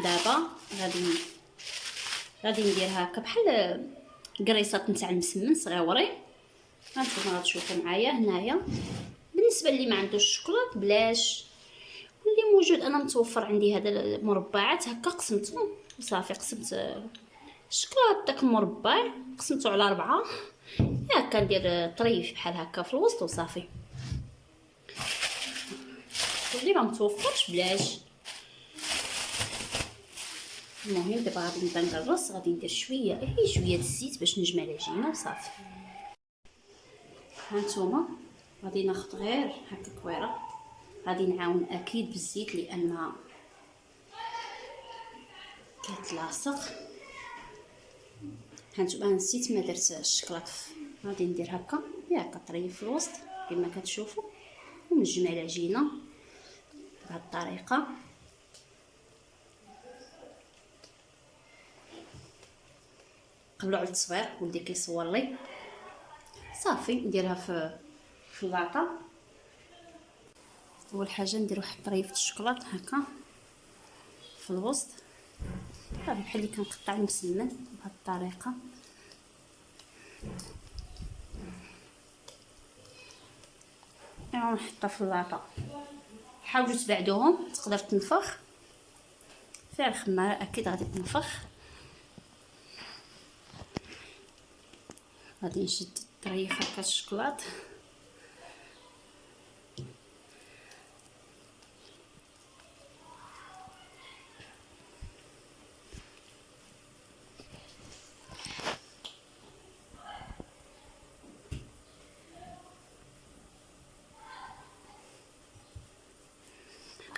دابا غادي نديرها هكا بحال قريصات نتاع المسمن صغيورين. هانتوما غتشوفوا معايا هنايا. بالنسبه اللي ما عندوش الشكلاط بلاش، واللي موجود انا متوفر عندي هذا المربعات هكا قسمتهم وصافي. قسمت الشكلاط داك المربع قسمته على 4 هكا، ندير طريف بحال هكا في الوسط وصافي. واللي ما متوفرش بلاش. المهم دابا غادي نبدا نقرص. غادي ندير شويه شويه الزيت باش نجمع العجينه وصافي. هانتوما غادي ناخذ غير هكا كويره، غادي نعاون اكيد بالزيت لان كيتلاصق. هانتوما نسيت ما درت الشكلاط. غادي ندير هكا هكا طريف في الوسط كما كتشوفوا، ونجمع العجينه بهذه الطريقه. قبلوا على التصوير، ولدي كيصور لي. صافي نديرها في اللاطه. اول حاجه ندير واحد طريفه الشوكولاط هكا في الوسط، صافي بحال اللي كنقطع المسمن بهذه الطريقه. ونحطها في اللاطه. حاولوا تبعدوهم، تقدر تنفخ فيها الخماره، اكيد غادي تنفخ. غادي نشد طريفه هكا الشوكولاط،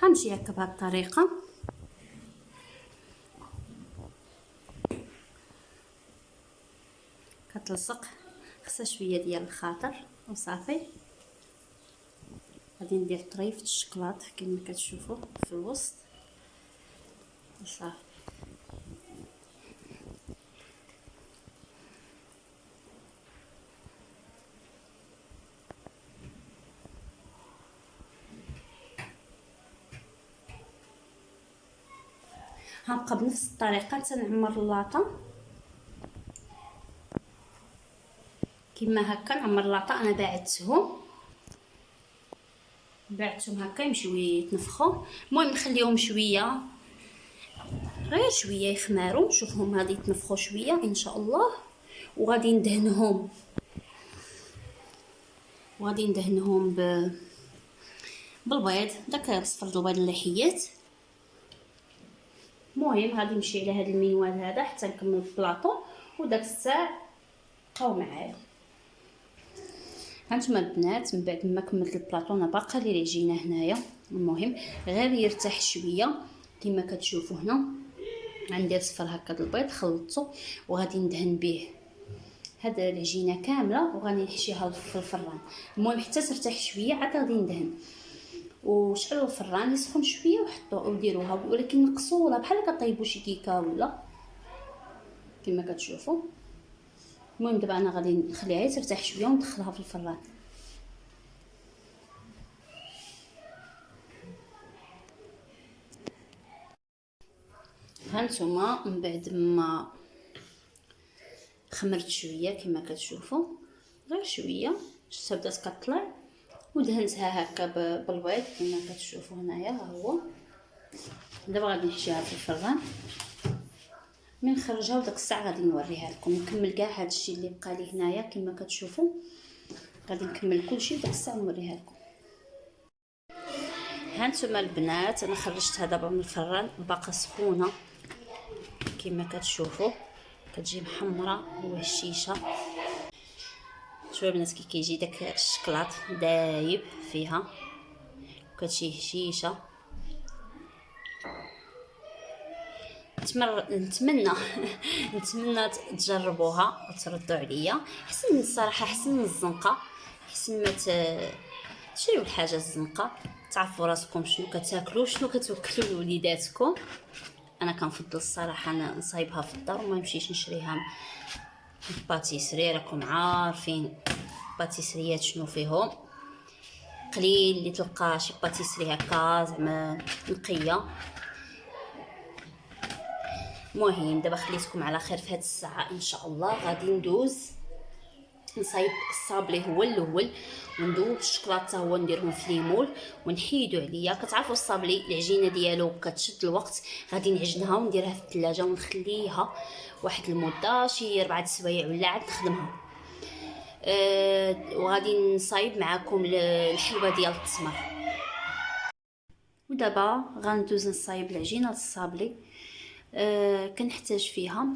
غنمشي هكا بهذه الطريقه. كتلصق، خصها شويه ديال الخاطر وصافي. غادي ندير طريفه الشوكولاط كما كتشوفوا في الوسط وصافي. غنبقى بنفس الطريقه تنعمر اللاطه كما هكا. نعمر اللاطه، انا بعدتهم هكا يمشيو يتنفخوا. المهم نخليهم شويه، غير شويه يخماروا. شوفهم غادي يتنفخوا شويه ان شاء الله. وغادي ندهنهم بالبيض، داك صفر البيض اللي حيات. المهم غادي نمشي على هذا المنوال هذا حتى نكمل البلاطو، وداك الساعه بقاو معايا. هانتوما البنات، من بعد ما كملت البلاطو انا باقا لي العجينه هنايا. المهم غير يرتاح شويه كما كتشوفوا هنا. غندير صفر هكا البيض خلطته، وغادي ندهن به هاد العجينه كامله، وغادي نحشيها في الفران. المهم حتى ترتاح شويه عاد غادي ندهن. وشعلوا الفران يسخن شويه وحطوا وديروها، ولكن نقصوها بحال كطيبوا شي كيكه ولا كما كتشوفوا. المهم دابا انا غادي نخليها ترتاح شويه وندخلها في الفران. هانتوما من بعد ما خمرت شويه كما كتشوفوا، غير شويه شفتها بدات كطلع، ودهنتها هكا بالبيض كما كتشوفوا هنايا. ها هو دابا غادي نحشيها في الفران. من نخرجها وداك الساعه غادي نوريها لكم، نكمل كاع هادشي اللي بقى لي هنايا كما كتشوفوا. غادي نكمل كلشي وداك الساعه نوريها لكم. هانتوما البنات، انا خرجتها دابا من الفران باقا سخونه كما كتشوفوا، كتجي محمره وهشيشه. شوفوا البنات كي كيجي داك الشكلاط دايب فيها وكتجي هشيشه. نتمنى نتمنى تجربوها وتردوا عليا. حسن الصراحه، حسن من الزنقه، حسن ما تشريو الحاجه الزنقه. تعرفوا راسكم شنو كتاكلوا شنو كتوكلوا لوليداتكم. انا كنفضل الصراحه انا نصايبها في الدار وما نمشيش نشريها في الباتيسري. راكم عارفين الباتيسريات شنو فيهم، قليل اللي تلقى شي باتيسري هكا زعما نقيه. المهم دابا خليتكم على خير في هاد الساعه ان شاء الله. غادي ندوز نصايب الصابلي هو الاول، وندوب الشكلاطه هو نديرهم في ليمول ونحيدو عليا. كتعرفوا الصابلي العجينه ديالو كتشد الوقت. غادي نعجنها ونديرها في الثلاجه ونخليها واحد المده شي 4 سوايع ولا عاد نخدمها. وغادي نصايب معكم الحلوه ديال التمر. ودابا غندوز نصايب العجينه الصابلي. كنحتاج فيها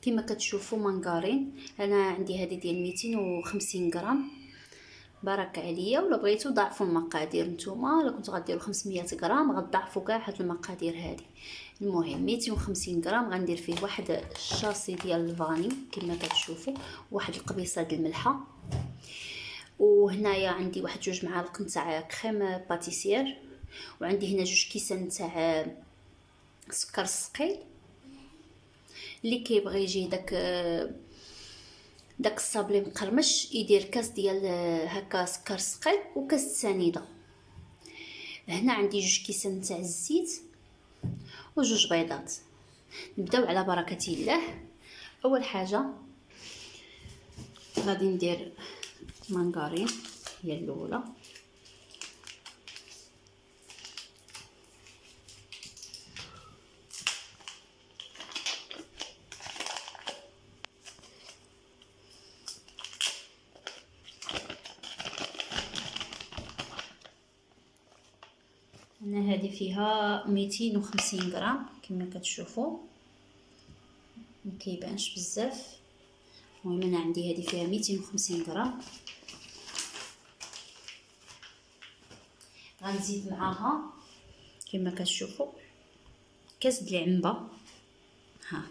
كما كتشوفوا مانغارين. انا عندي هذه ديال 250 غرام، بارك عليا. ولا بغيتو ضاعفوا المقادير نتوما، الا كنتو غديروا 500 غرام غتضاعفوا كاع هاد المقادير هذه. المهم 250 غرام غندير فيه واحد الشاصي ديال الفاني كما كتشوفوا، واحد القبيصه ديال الملحه، وهنايا عندي واحد 2 معالق نتاع كريم باتيسير، وعندي هنا 2 كيسان نتاع سكر الثقيل. اللي كيبغي يجي داك الصابلي مقرمش يدير كاس ديال هكا سكر ثقيل وكاس سنيده. هنا عندي 2 كيسان تاع الزيت و2 بيضات. نبداو على بركه الله. اول حاجه غادي ندير مانغارين هي الاولى، انا هذه فيها 250 غرام كما كتشوفوا، ما كيبانش بزاف. المهم انا عندي هذه فيها 250 غرام. غنزيد معاها كما كتشوفوا كاس ديال العنبه ها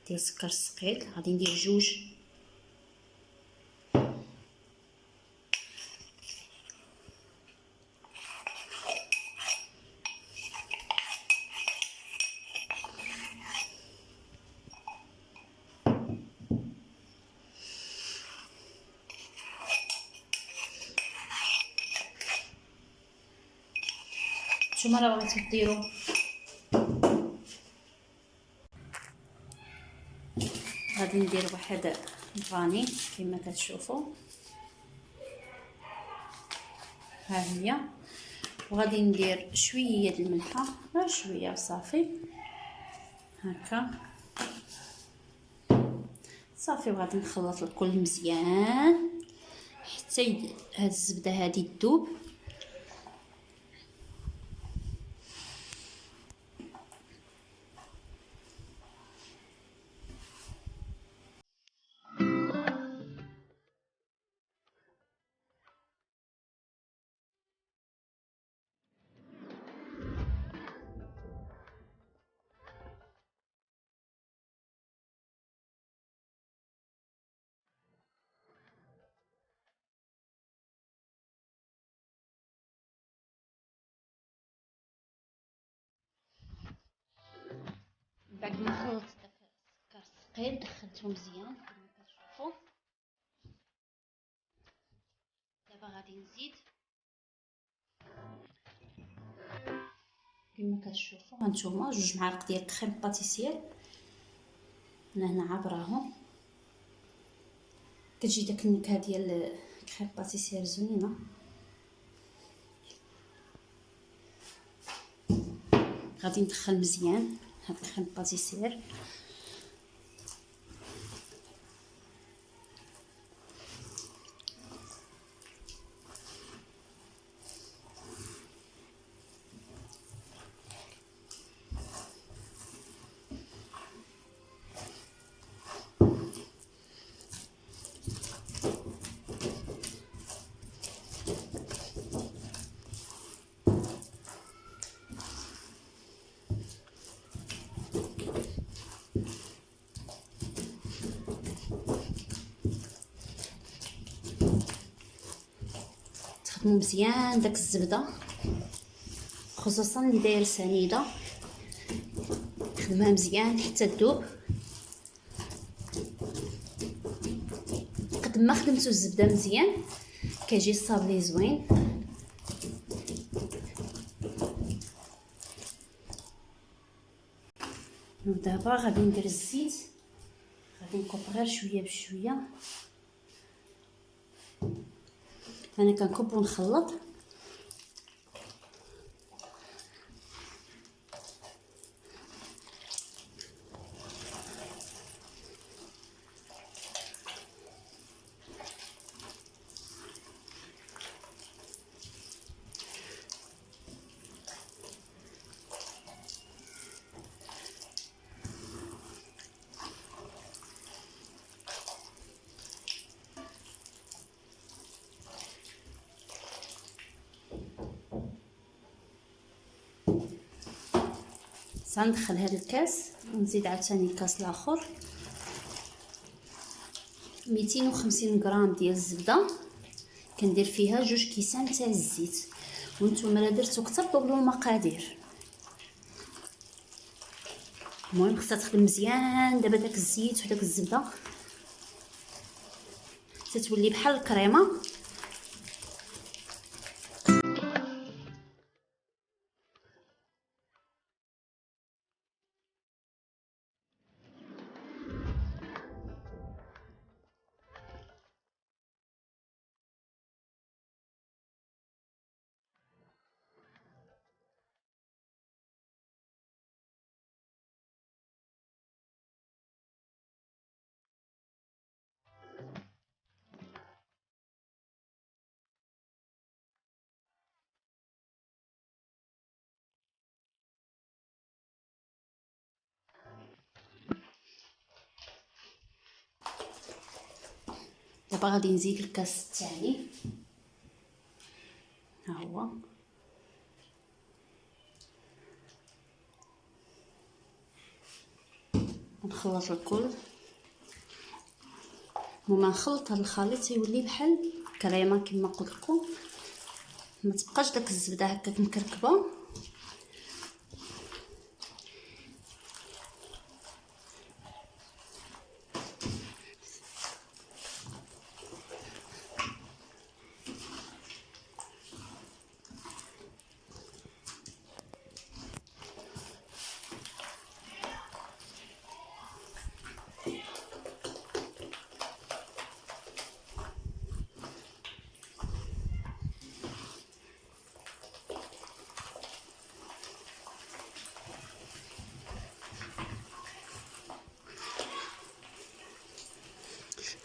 ديال السكر الثقيل. غادي ندير 2. نتوما راه بغيتو ديروا غادي ندير واحد فاني كما كتشوفوا ها هي، وغادي ندير شويه د الملحه غير شويه وصافي هكا صافي. وغادي نخلط الكل مزيان حتى هاد الزبده هادي تذوب. بعد ما خلطت داك السكر الثقيل دخلته مزيان كما كتشوفوا. دابا غادي نزيد كما كتشوفوا هانتوما 2 معالق ديال كريم باتيسير. انا هنا عابراهم، كتجي داك النكهه ديال كريم باتيسير زوينه. غادي ندخل مزيان هاد الكريم باتيسير. تخدموا مزيان داك الزبده خصوصا اللي داير سنيده، خدمها مزيان حتى تذوب. قد ما خدمتو الزبده مزيان كيجي الصابلي زوين. ودابا غادي ندير الزيت، غادي نكب غير شويه بشويه. انا كنكب ونخلط. سندخل هذا الكاس ونزيد عاوتاني الكاس الاخر. 250 غرام ديال الزبده كندير فيها 2 كيسان تاع الزيت. وانتم الا درتو كتر طولوا المقادير. المهم خصها تخدم مزيان دابا داك الزيت وداك الزبده تتولي بحال الكريمه. دابا غادي نزيد الكاس الثاني، ها هو نخلط الكل. وما نخلط هذا الخليط تيولي بحال كريمه كما قلت لكم، ما تبقاش داك الزبده هكاك مكركبه.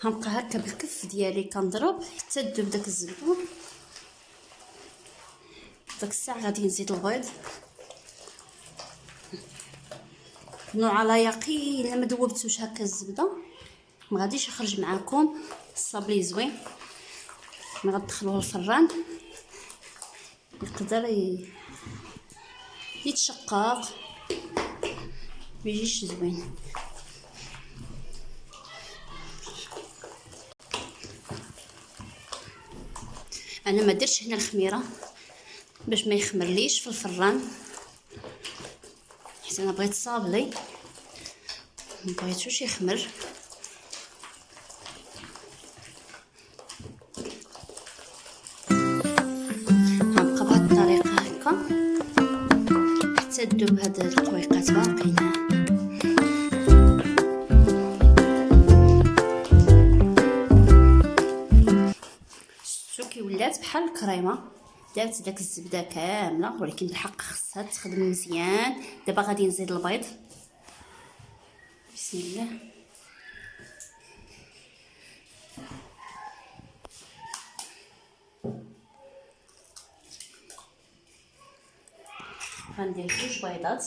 غنبقى هكا بالكف ديالي كنضرب حتى تذوب داك الزبده. داك الساعه غادي نزيد البيض، كونوا على يقين الا ما ذوبتوش هكا الزبده ما غاديش يخرج معاكم الصابلي زوين. ملي غتدخلوه الفران يقدر يتشقق ما يجيش زوين. انا ما درتش هنا الخميره باش ما يخمرليش في الفران، حيت انا بغيت صابلي ما بغيتوش يخمر. غنبقى بهاد الطريقه هكا حتى تذوب هاد القويقات باقيين. شوفي ولات بحال الكريمه، دابت داك الزبده كامله، ولكن بالحق خصها تخدم مزيان. دابا غادي نزيد البيض، بسم الله. غندير 2 بيضات،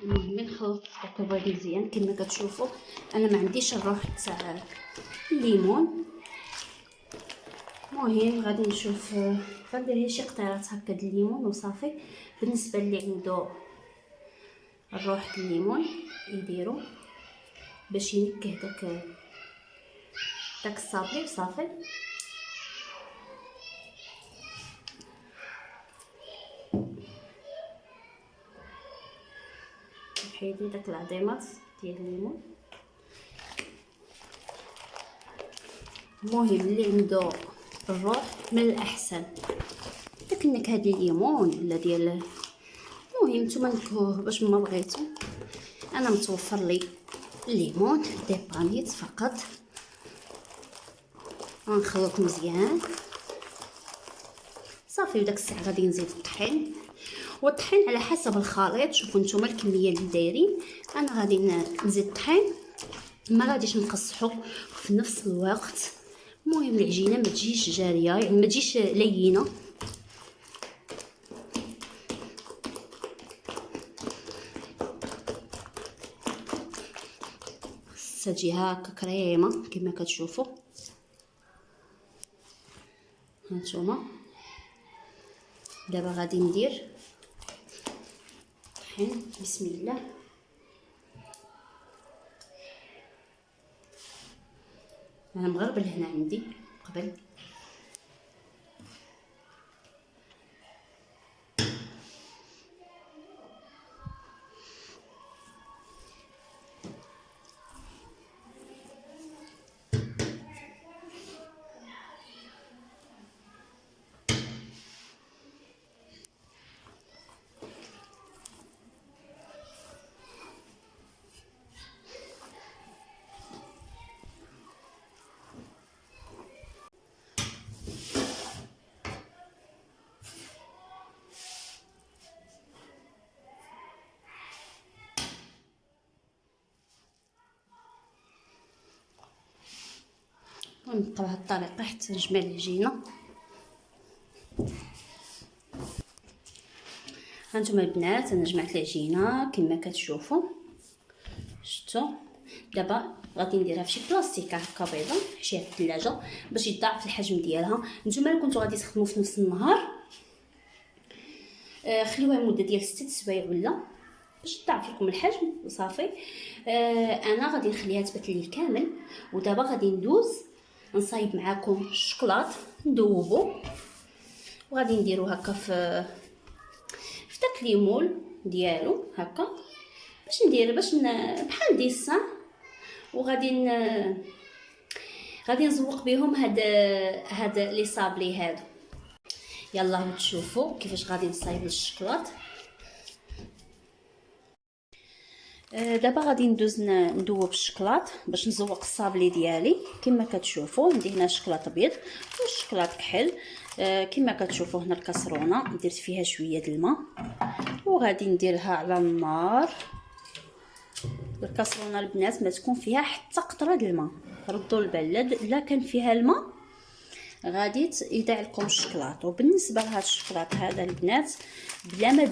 المهم نخلط الطوبه مزيان كما كتشوفوا. انا ما عنديش الروح تاع الليمون، المهم غادي نشوف غندير شي قطيرات هكا د الليمون وصافي. بالنسبه اللي عنده الروح د الليمون يديرو باش ينكه داك الصابلي وصافي. كيدير داك العظيمات ديال الليمون. المهم اللي عنده الروح من الاحسن داك النكهه ديال الليمون ولا ديال، المهم نتوما نكهوه باش ما بغيتو. انا متوفر لي الليمون ديبانيت فقط، غنخلط مزيان صافي. وداك الساعه غادي نزيد الطحين، والطحين على حسب الخليط. شوفوا نتوما الكميه اللي دايرين، انا غادي نزيد الطحين، ما غاديش نقصحو في نفس الوقت. المهم العجينه ما تجيش جاريه، يعني ما تجيش لينه. خصها تجي هكا كريمه كما كتشوفوا هانتوما. دابا غادي ندير طحين، بسم الله. انا مغربل هنا عندي قبل. ونبقى بهاد الطريقه حتى نجمع العجينه. هانتوما البنات انا جمعت العجينه كما كتشوفوا، شفتوا. دابا غادي نديرها فشي بلاستيكه هكا بيضه، نحشيها في الثلاجه باش يضاعف الحجم ديالها. نتوما اللي كنتو غادي تخدموا في نفس النهار خليوها مده ديال 6 سوايع ولا باش تضاعف لكم الحجم وصافي. انا غادي نخليها تبات لي كامل. ودابا غادي ندوز نصايب معاكم الشوكولات ندوبو، وغادي نديرو هكا في داك ليمول ديالو هكا باش ندير بحال ديسان. وغادي غادي نزوق بهم هاد لي صابلي هادو. يلا تشوفوا كيفاش غادي نصايب الشوكولات. دابا غادي ندوز ندوب الشوكولات باش نزوق الصابلي ديالي. كما كتشوفوا عندي هنا شوكولات ابيض والشوكولات كحل. كما كتشوفوا هنا الكاسرونه درت فيها شويه د الماء وغادي نديرها على النار. الكاسرونه البنات ما تكون فيها حتى قطره د الماء، ردوا البال لا كان فيها الماء غادي يضيع لكم الشوكولات. وبالنسبه لهاد الشوكولات هذا البنات بلا ما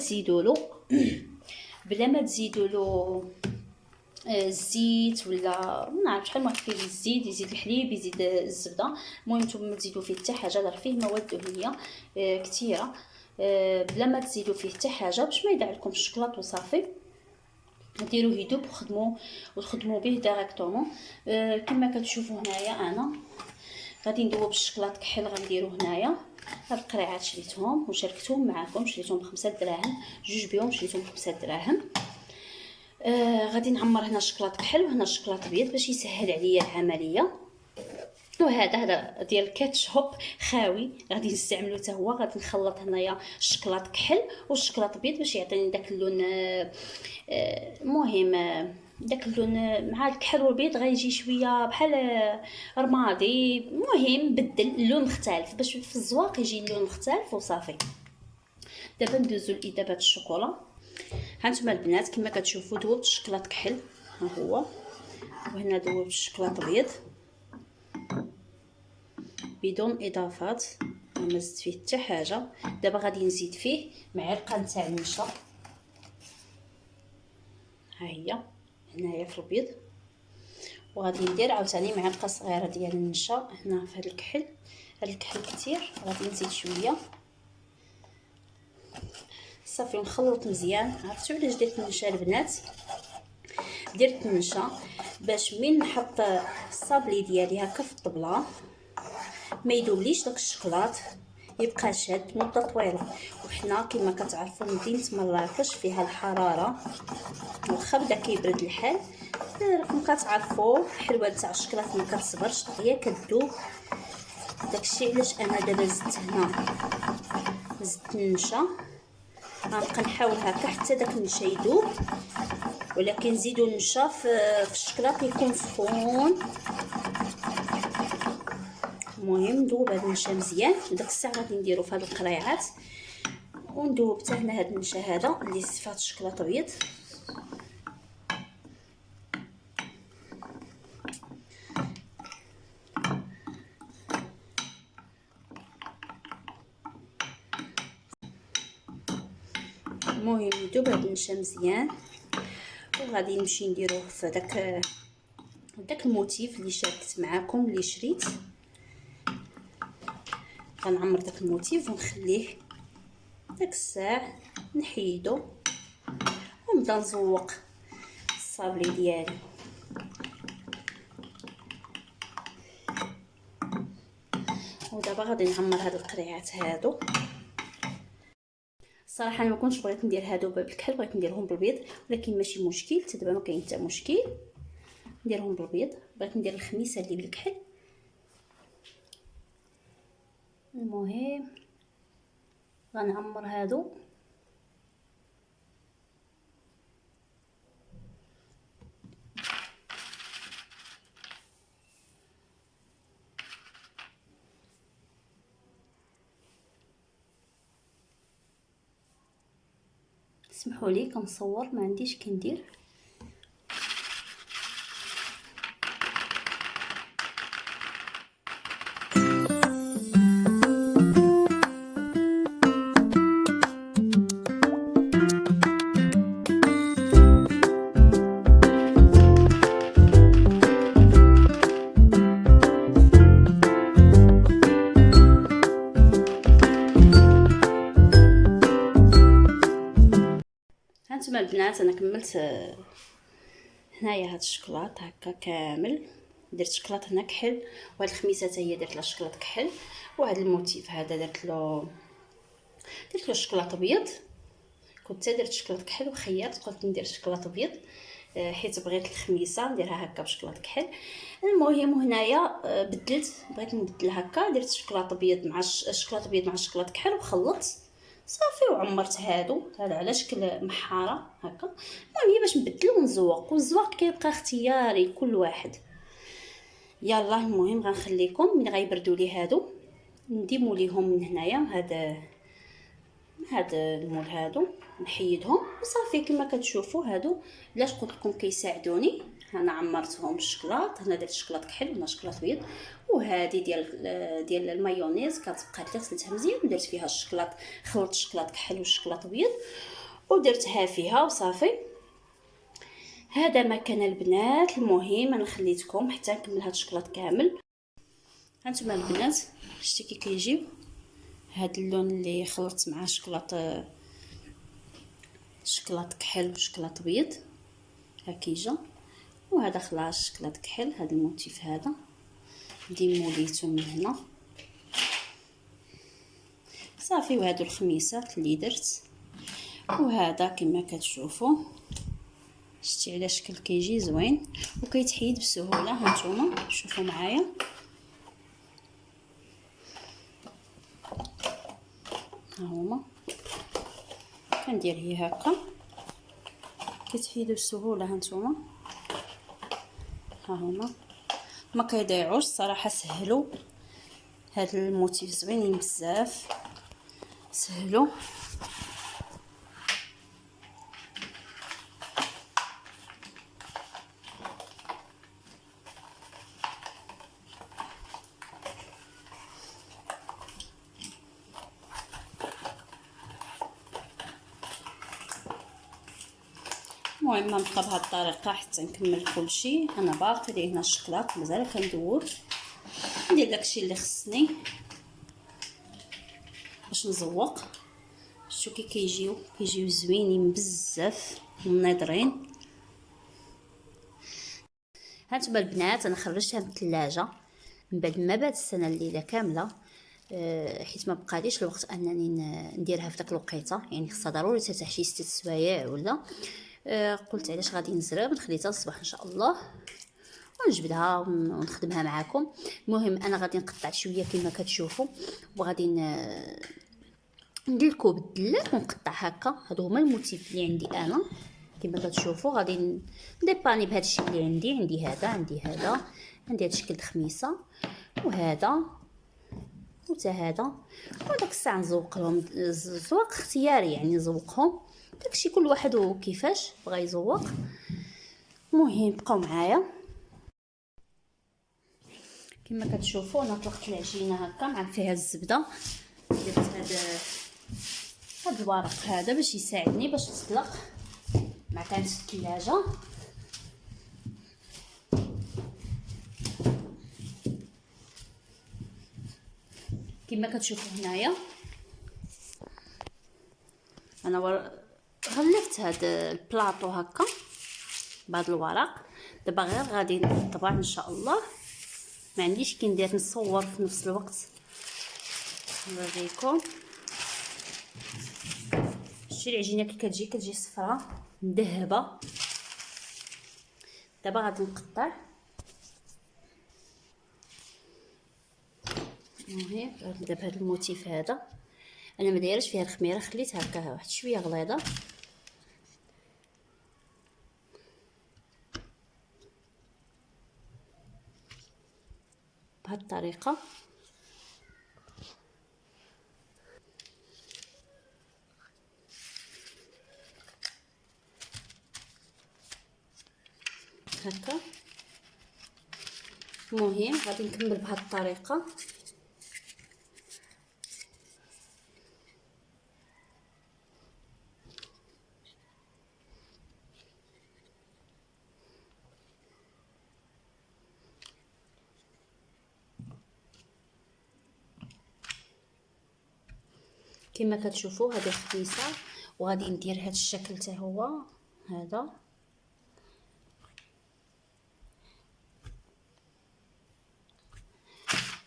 تزيدوا له الزيت ولا ما نعرف شحال واحد كيزيد الزيت، يزيد الحليب، يزيد الزبده. المهم نتوما ما تزيدوا فيه حتى حاجه، راه فيه مواد دهنيه كثيره. بلا ما تزيدوا فيه حتى حاجه باش ما يضيع لكم الشوكولات وصافي. ديروه يذوب وخدموا به ديريكتومون. كما كتشوفوا هنايا انا غادي ندوب الشوكولات كحل غنديرو هنايا. هاد القريعات شريتهم وشاركتهم معكم، شريتهم ب5 دراهم، جوج بهم شريتهم ب5 دراهم. غادي نعمر هنا الشوكولات كحل وهنا الشوكولات ابيض باش يسهل عليا العمليه. وهذا ديال الكاتشوب خاوي غادي نستعملو حتى هو. غادي نخلط هنايا الشوكولات كحل والشوكولات ابيض باش يعطيني داك اللون. المهم داك اللون مع الكحل والبيض غيجي شويه بحال رمادي. المهم بدل اللون مختلف باش في الزواق يجي اللون مختلف وصافي. دابا ندوزو لإذابه الشوكولا. هانتوما البنات كما كتشوفوا دوبت الشوكولات كحل ها هو، وهنا دوبت الشوكولات ابيض بدون اضافات، ما زدت فيه حتى حاجه. دابا غادي نزيد فيه معلقه نتاع النشا، ها هي هنايا في البيض. وغادي ندير عاوتاني معلقه صغيره ديال النشا هنا في هذا الكحل. هذا الكحل كثير، غادي نزيد شويه صافي ونخلط مزيان. عرفتوا علاش درت النشا البنات؟ درت النشا باش من نحط الصابلي ديالي هكا في الطبله ما يذوبليش داك الشوكولات، يبقى شاد مده طويله. وحنا كما كتعرفوا مدينه مراكش فيها الحراره، واخا بدا كيبرد الحال راكم كتعرفوا الحلوه تاع الشكلاط ما كتصبرش هي كتذوب. داكشي علاش انا دابا زدت هنا النشا. غنبقى نحاول هكا حتى داك النشا يذوب، ولكن زيدوا النشا في الشكلاط يكون سخون. المهم ندوب هذا النشا مزيان. داك الساعه غادي نديرو في هاد القريعات وندوب حتى هنا هذا النشا هذا اللي صفات الشكلاط ابيض. المهم ندوب هذا النشا مزيان، وغادي نمشي نديروه في داك الموتيف اللي شاركت معاكم اللي شريت. غنعمر داك الموتيف ونخليه داك الساعه نحيدو ونبدا نزوق الصابلي ديالي. ودابا غادي نعمر هاد القريعات هادو. الصراحه انا ما كنتش بغيت ندير هادو بالكحل، بغيت نديرهم بالبيض، ولكن ماشي مشكل حتى دابا ما كاين حتى مشكل نديرهم بالبيض. بغيت ندير الخميسه اللي بالكحل. المهم غنعمر هادو اسمحوا لي كنصور ما عنديش كندير. هانتوما البنات انا كملت هنايا هاد الشكلاط هكا كامل. درت شكلاط هنا كحل، وهاد الخميسه حتى هي درت لها شكلاط كحل، وهاد الموتيف هذا درت له شكلاط ابيض. كنت درت شكلاط كحل وخيرت قلت ندير شكلاط ابيض حيت بغيت الخميسه نديرها هكا بشكلاط كحل. المهم هنايا بغيت نبدل هكا، درت شكلاط ابيض مع الشكلاط ابيض مع الشكلاط كحل وخلطت صافي وعمرت هذا على شكل محاره هكا. المهم هي باش نبدل ونزوق، والزواق كيبقى اختياري كل واحد. يلا المهم غنخليكم من غيبردوا لي هادو نديمو ليهم من هنايا هاد المول هادو نحيدهم وصافي. كما كتشوفوا هادو علاش قلت لكم كيساعدوني. انا عمرتهم بالشكلاط، هنا درت شكلاط كحل وهنا شكلاط بيض، وهذه ديال المايونيز كتبقى غسلتها مزيان ودرت فيها الشكلاط، خلطت الشكلاط كحل والشكلاط بيض ودرتها فيها وصافي. هذا ما كان البنات. المهم انا خليتكم حتى نكمل هاد الشكلاط كامل. هانتوما البنات شتي كي كيجيو هاد اللون اللي خلطت مع شكلاط كحل وشكلاط بيض هكيجا. وهذا خلاص شكلاط كحل. هذا الموتيف هذا ديموليتو من هنا صافي. وهادو الخميسات اللي درت، وهذا كما كتشوفوا شتي على شكل كيجي زوين وكيتحيد بسهوله. هانتوما شوفوا معايا ها هما كندير هي هكا كيتحيدوا بسهوله. هانتوما ها هما ما كيضيعوش صراحه، سهلوا هاد الموتيف زوينين بزاف، سهلوا. المهم نبقى بهذه الطريقه حتى نكمل كلشي. انا باقي لي هنا الشكلاط مازال كندور، ندير داكشي اللي خصني باش نزوق. شتو كي كيجيو زوينين بزاف ومنيضرين. هانتوما البنات انا خرجتها من الثلاجه من بعد ما بات السنه الليله كامله. حيت ما بقاليش الوقت انني نديرها في داك الوقيته، يعني خصها ضروري ترتاح شي 6 سوايع ولا. قلت علاش غادي نزرب نخليها حتى الصباح ان شاء الله ونجبدها ونخدمها معاكم. المهم انا غادي نقطع شويه كما كتشوفوا، وغادي ندلكو بالدلات ونقطع هكا. هادو هما الموتيف اللي عندي انا كما كتشوفوا. غادي نديباني بهذا الشيء اللي عندي هذا، عندي هذا الشكل خميسه، وهذا وتا هذا. وداك الساعه نزوق لهم الزواق اختياري، يعني نزوقهم داكشي كل واحد وكيفاش بغا يزوق. المهم بقاو معايا. كما كتشوفوا انا طلقت العجينه هكا مع فيها الزبده. درت هاد الورق هذا باش يساعدني باش تطلق مع كانت في الثلاجه. كما كتشوفوا هنايا انا غلفت هاد البلاطو هكا بهاد الورق. دابا غير غادي نطبع ان شاء الله. ما عنديش كي ندير نصور في نفس الوقت نوريكم. شتي العجينه كي كتجي صفراء مذهبه. دابا غادي نقطع. المهم نبدا بهذا الموتيف هذا. انا ما دايرش فيها الخميره، خليت هكا واحد شويه غليظه بهذه الطريقه. هكا. المهم غادي نكمل بهذه الطريقه. كما كتشوفوا هذه خبيصه، وغادي ندير هذا الشكل حتى هو هذا.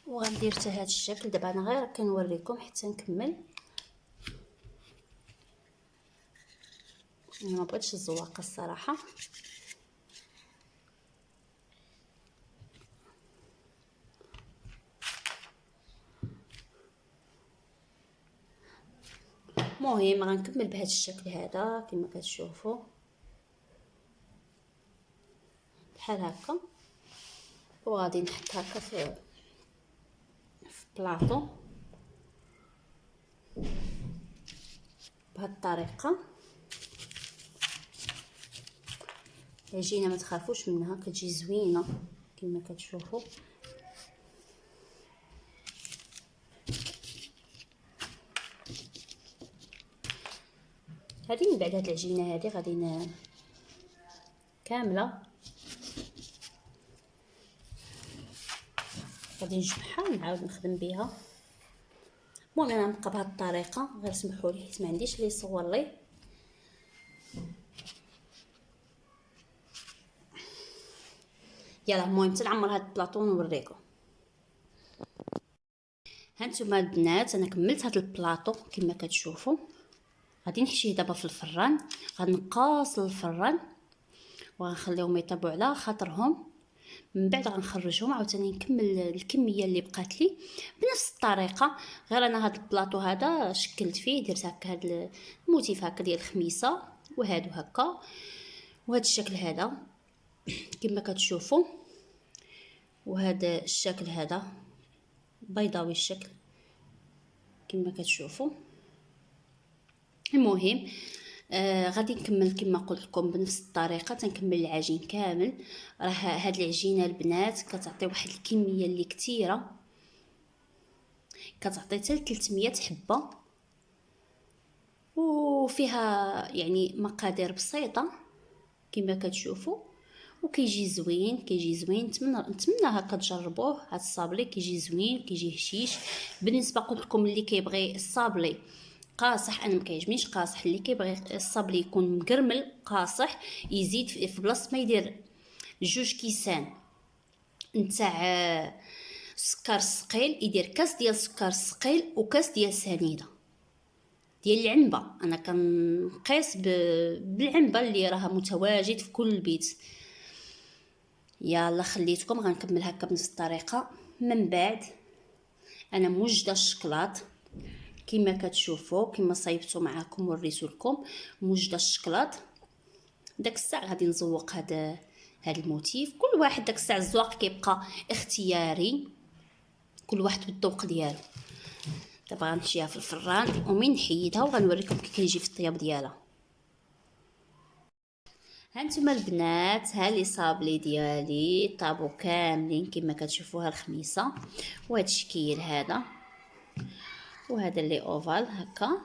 وغندير حتى هذا الشكل. دابا انا غير كنوريكم حتى نكمل. انا ما بغيتش الزواقه الصراحه. المهم غنكمل بهذا الشكل هذا كما كتشوفوا بحال هكا. وغادي نحط هكا في بلاطو بهذه الطريقه. العجينه ما تخافوش منها، كتجي زوينه كما كتشوفوا. هذه من بعد هاد العجينه هذه غادي كامله غادي نجمعها ونعاود نخدم بها. المهم انا نبقى بهذه الطريقه، غير سمحوا لي حيت ما عنديش اللي يصور لي. يلا المهم تنعمر هاد البلاطو ونوريكم. هانتوما البنات انا كملت هاد البلاطو كما كتشوفوا. غادي نحشيه دابا في الفران. غنقاص الفران وغنخليهم يطيبوا على خاطرهم. من بعد غنخرجهم عاوتاني نكمل الكميه اللي بقات لي بنفس الطريقه. غير انا هاد البلاطو هذا شكلت فيه، درت هكا هاد الموتيف هكا ديال الخميسه وهادو هكا وهذا الشكل هذا كما كتشوفوا. وهذا الشكل هذا بيضاوي الشكل كما كتشوفوا. المهم غادي نكمل كما قلت لكم بنفس الطريقه. تنكمل العجين كامل. راه هاد العجينه البنات كتعطي واحد الكميه اللي كثيره، كتعطي حتى 300 حبه، وفيها يعني مقادير بسيطه كما كتشوفوا. وكيجي زوين كيجي زوين. نتمنى هكا تجربوه. هاد الصابلي كيجي زوين كيجي هشيش. بالنسبه قلت لكم اللي كيبغي الصابلي قاصح، انا ما كيعجبنيش قاصح. اللي كيبغي الصابلي يكون مقرمل قاصح يزيد في بلاصه ما يدير 2 كيسان نتاع السكر الثقيل يدير كاس ديال السكر الثقيل وكاس ديال سنيده ديال العنبه. انا كنقيس بالعنبه اللي راها متواجد في كل بيت. يلا خليتكم غنكمل هكا بنفس الطريقه. من بعد انا موجده الشكلاط كما كتشوفوا، كما صايبتو معاكم وريتو لكم موجده الشكلاط. داك الساعه غادي نزوق هذا الموتيف. كل واحد داك الساعه الزواق كيبقى اختياري، كل واحد بالذوق ديالو. دابا غنمشيها في الفران ومن نحيدها وغنوريكم كي كيجي في الطياب ديالها. هانتوما البنات، ها لي صابلي ديالي طابو كاملين كما كتشوفوها الخميسه، وهذا الشكل هذا وهذا اللي اوفال هكا.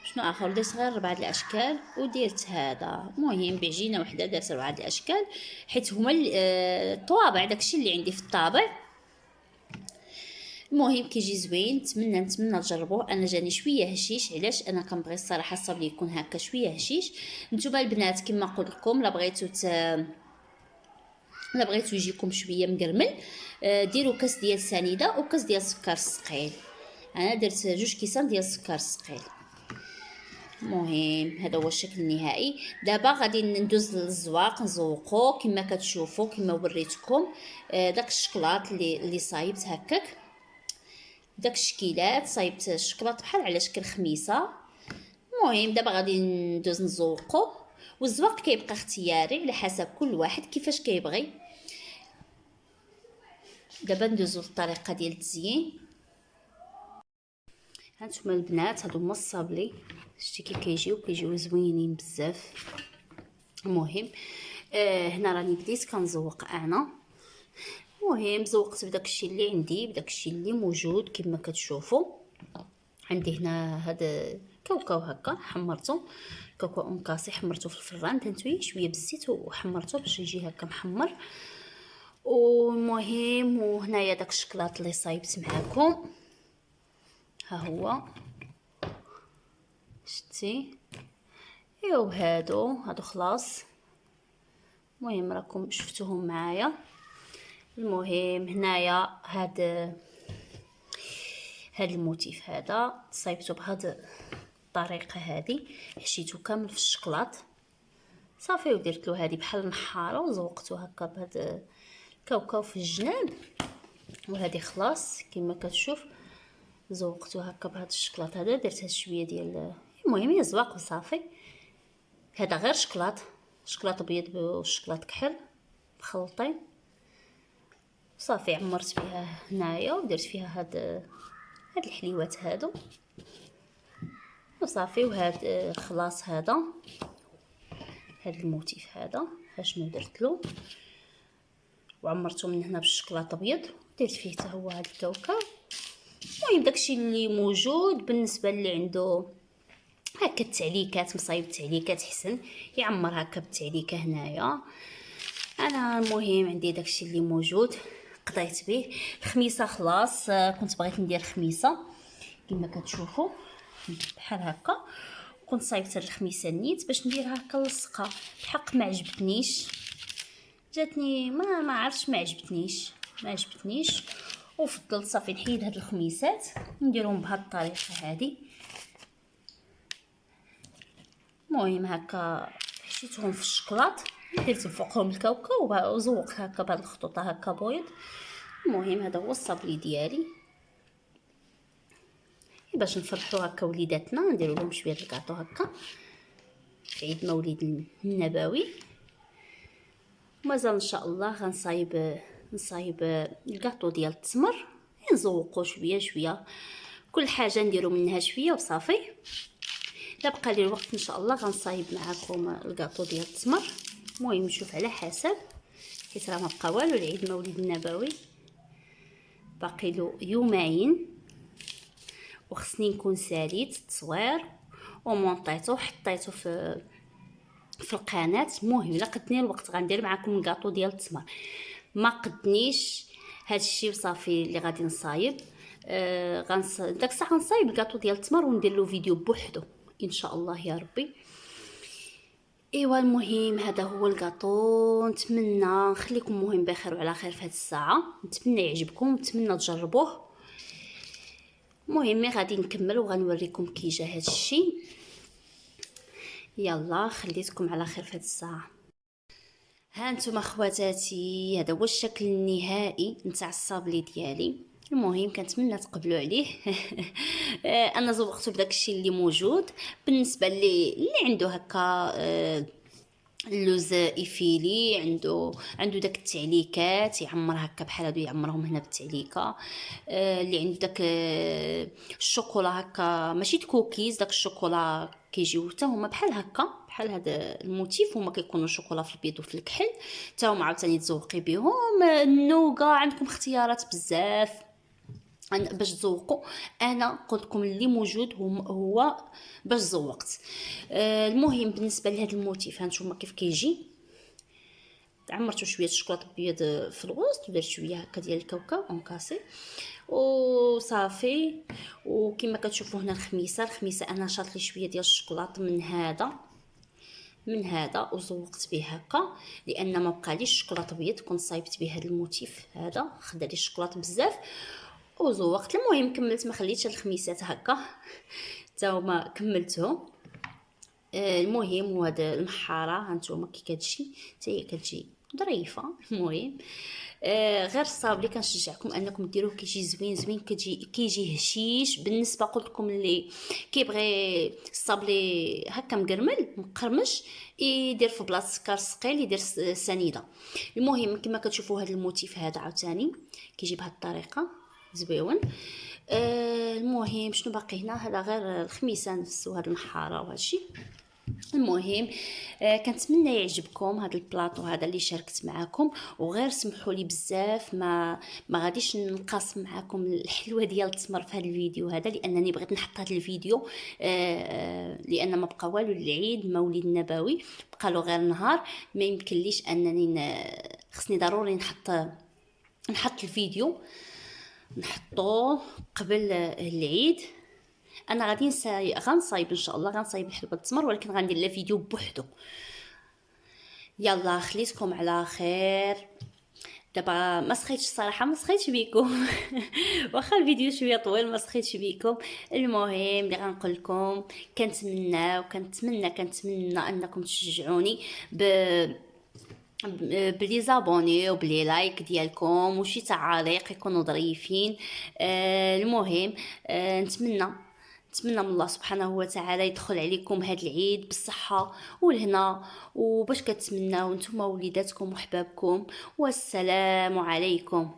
شنو اخر درت غير 4 الاشكال ودرت هذا. المهم بعجينه وحده درت 4 الاشكال حيت هما الطوابع داكشي اللي عندي في الطابع. المهم كيجي زوين. نتمنى تجربوه. انا جاني شويه هشيش، علاش انا كنبغي الصراحه الصابلي يكون هكا شويه هشيش. نتوما البنات كما قلت لكم لا بغيتو يجيكم شويه مقرمل، ديروا كاس ديال سنيده وكاس ديال السكر الثقيل. انا درت 2 كيسان ديال السكر الثقيل. المهم هذا هو الشكل النهائي. دابا غادي ندوز للزواق نزوقو كما كتشوفوا كما وريتكم. داك الشكلاط اللي صايبت هكاك، داك الشكيلات صايبت الشكلاط بحال على شكل خميسه. المهم دابا غادي ندوز نزوقو، والزواق كيبقى اختياري على حسب كل واحد كيفاش كيبغي. دابا ندوزو للطريقه ديال التزيين. هانتوما البنات هادو هما الصابلي، شتي كي كيجيو زوينين بزاف. المهم هنا راني بديت كنزوق انا. المهم زوقت بداكشي اللي عندي، بداكشي اللي موجود كما كتشوفوا. عندي هنا هذا كاوكاو هكا حمرته، كاوكاو مكاسي حمرته في الفران، درت شويه بالزيت وحمرته باش يجي هكا محمر. والمهم وهنايا داك الشكلاط اللي صايبت معاكم ها هو، شتي. ايوا هادو خلاص. المهم راكم شفتوهم معايا. المهم هنايا هاد الموتيف هذا صايبته بهاد الطريقه هذه، حشيته كامل في الشكلاط صافي، ودرت له هذه بحال المحاره وزوقته هكا بهاد الكاوكاو في الجناب. وهذه خلاص كما كتشوف زوقته هكا بهاد الشكلاط هذا. درت هاد شويه ديال المهم هي زواق وصافي. هذا غير شكلاط ابيض وشكلاط كحل مخلطين صافي. عمرت فيها هنايا ودرت فيها هاد الحليوات هادو وصافي. وهاد خلاص هذا الموتيف هذا شنو درت له، وعمرته من هنا بالشكلاط ابيض. درت فيه حتى هو هاد الكاوكاو. المهم داكشي اللي موجود بالنسبه اللي عنده هكا التعليكات مصايب التعليكات حسن يعمر هكا بالتعليكه هنايا. انا المهم عندي داكشي اللي موجود قضيت به. الخميسه خلاص كنت بغيت ندير خميسه كما كتشوفوا بحال هكا. كنت صايبت الخميسه نيت باش نديرها هكا لصقه. الحق ما عجبتنيش، جاتني ما عرفتش ما عجبتنيش وفضلت صافي نحيد هاد الخميسات نديرهم بهاد الطريقه هذه. المهم هكا حشيتهم في الشكلاط، درت فوقهم الكاوكاو وزوقت هكا بهاد الخطوطه هكا بيض. المهم هذا هو الصابلي ديالي باش نفرحوا هكا وليداتنا، نديروا لهم شويه الكاطو هكا في عيد مولد النبوي. مازال ان شاء الله غنصايب الكاطو ديال التمر، نزوقوا شويه كل حاجه نديروا منها شويه وصافي. لا بقى لي الوقت ان شاء الله غنصايب معكم الكاطو ديال التمر. المهم نشوف على حسب حيت راه ما بقى والو لعيد مولد النبوي، باقي له يومين وخصني نكون ساليت التصوير ومونطيته وحطيته في القناه. المهم الا قدني الوقت غندير معكم الكاطو ديال التمر، ما قدنيش هادشي وصافي اللي غادي نصايب. داك الساعه غنصايب الكاطو ديال التمر وندير له فيديو بوحدو ان شاء الله يا ربي. ايوا المهم هذا هو الكاطو. نتمنى نخليكم مهم بخير وعلى خير في هذه الساعه، نتمنى يعجبكم، نتمنى تجربوه. المهم غادي نكمل وغنوريكم كي جا هذا الشيء. يلا خليتكم على خير في هذه الساعه. ها انتم اخواتاتي، هذا هو الشكل النهائي نتاع الصابلي ديالي. المهم كنتمنى تقبلوا عليه. انا زوقته بداك الشيء اللي موجود. بالنسبه اللي عنده هكا اللوز ايفيلي، عنده داك التعليكات يعمر هكا بحال هادو، يعمرهم هنا بالتعليكه. اللي عنده داك الشوكولا هكا، ماشي كوكيز، داك الشوكولا كيجيو حتى هما بحال هكا، بحال هذا الموتيف، هما كيكونوا شوكولا في البيض وفي الكحل، حتى هما عاوتاني تزوقي بهم. النوغا، عندكم اختيارات بزاف باش تزوقوا. انا قلت لكم اللي موجود هو باش زوقت. المهم بالنسبه لهذا الموتيف هانتوما كيف كيجي، عمرتو شويه الشوكولاط البيض في الوسط، ودرت شويه هكا ديال الكاوكاو اون كاسي وصافي. وكما كتشوفوا هنا الخميسه انا شاط لي شويه ديال الشوكولاط من هذا وزوقت به هكا، لان ما بقاليش الشوكولاط ابيض، كنت صايبت به هذا الموتيف هذا، خدا لي الشوكولاط بزاف وزوقت. المهم كملت، ما خليتش الخميسات هكا حتى هما كملتهم. المهم وهذا المحاره هانتوما كي كتجي حتى هي كتجي ظريفه. المهم غير الصابلي كنشجعكم انكم ديروه، كيجي زوين كيجي هشيش. بالنسبه قلت لكم اللي كيبغي الصابلي هكا مقرمل مقرمش، يدير في بلاصه سكر ثقيل، يدير سنيده. المهم كما كتشوفوا هذا الموتيف هذا عاوتاني كيجي بهذه الطريقه زويون. المهم شنو باقي هنا، هذا غير الخميسه نفسه وهذا المحاره وهذا الشيء. المهم كنتمنى يعجبكم هذا البلاطو هذا اللي شاركت معكم. وغير سمحوا لي بزاف، ما غاديش نقاسم معكم الحلوه ديال التمر في هذا الفيديو هذا، لانني بغيت نحط هذا الفيديو لان ما بقى والو للعيد مولد النبوي، بقى له غير نهار. ما يمكنليش انني خصني ضروري نحط الفيديو نحطوه قبل العيد. انا غادي غنصايب ان شاء الله، غنصايب الحلوه التمر، ولكن غندير لها فيديو بوحدو. يلا خليتكم على خير. دابا ما سخيتش الصراحه، ما سخيتش بيكم. واخا الفيديو شويه طويل ما سخيتش بيكم. المهم اللي غنقول لكم، كنتمنى انكم تشجعوني بلي زابوني وبلي لايك ديالكم وشي تعاليق يكونوا ظريفين. المهم نتمنى من الله سبحانه وتعالى يدخل عليكم هذا العيد بالصحه والهنا، وباش كتمناو نتوما وليداتكم وحبابكم. والسلام عليكم.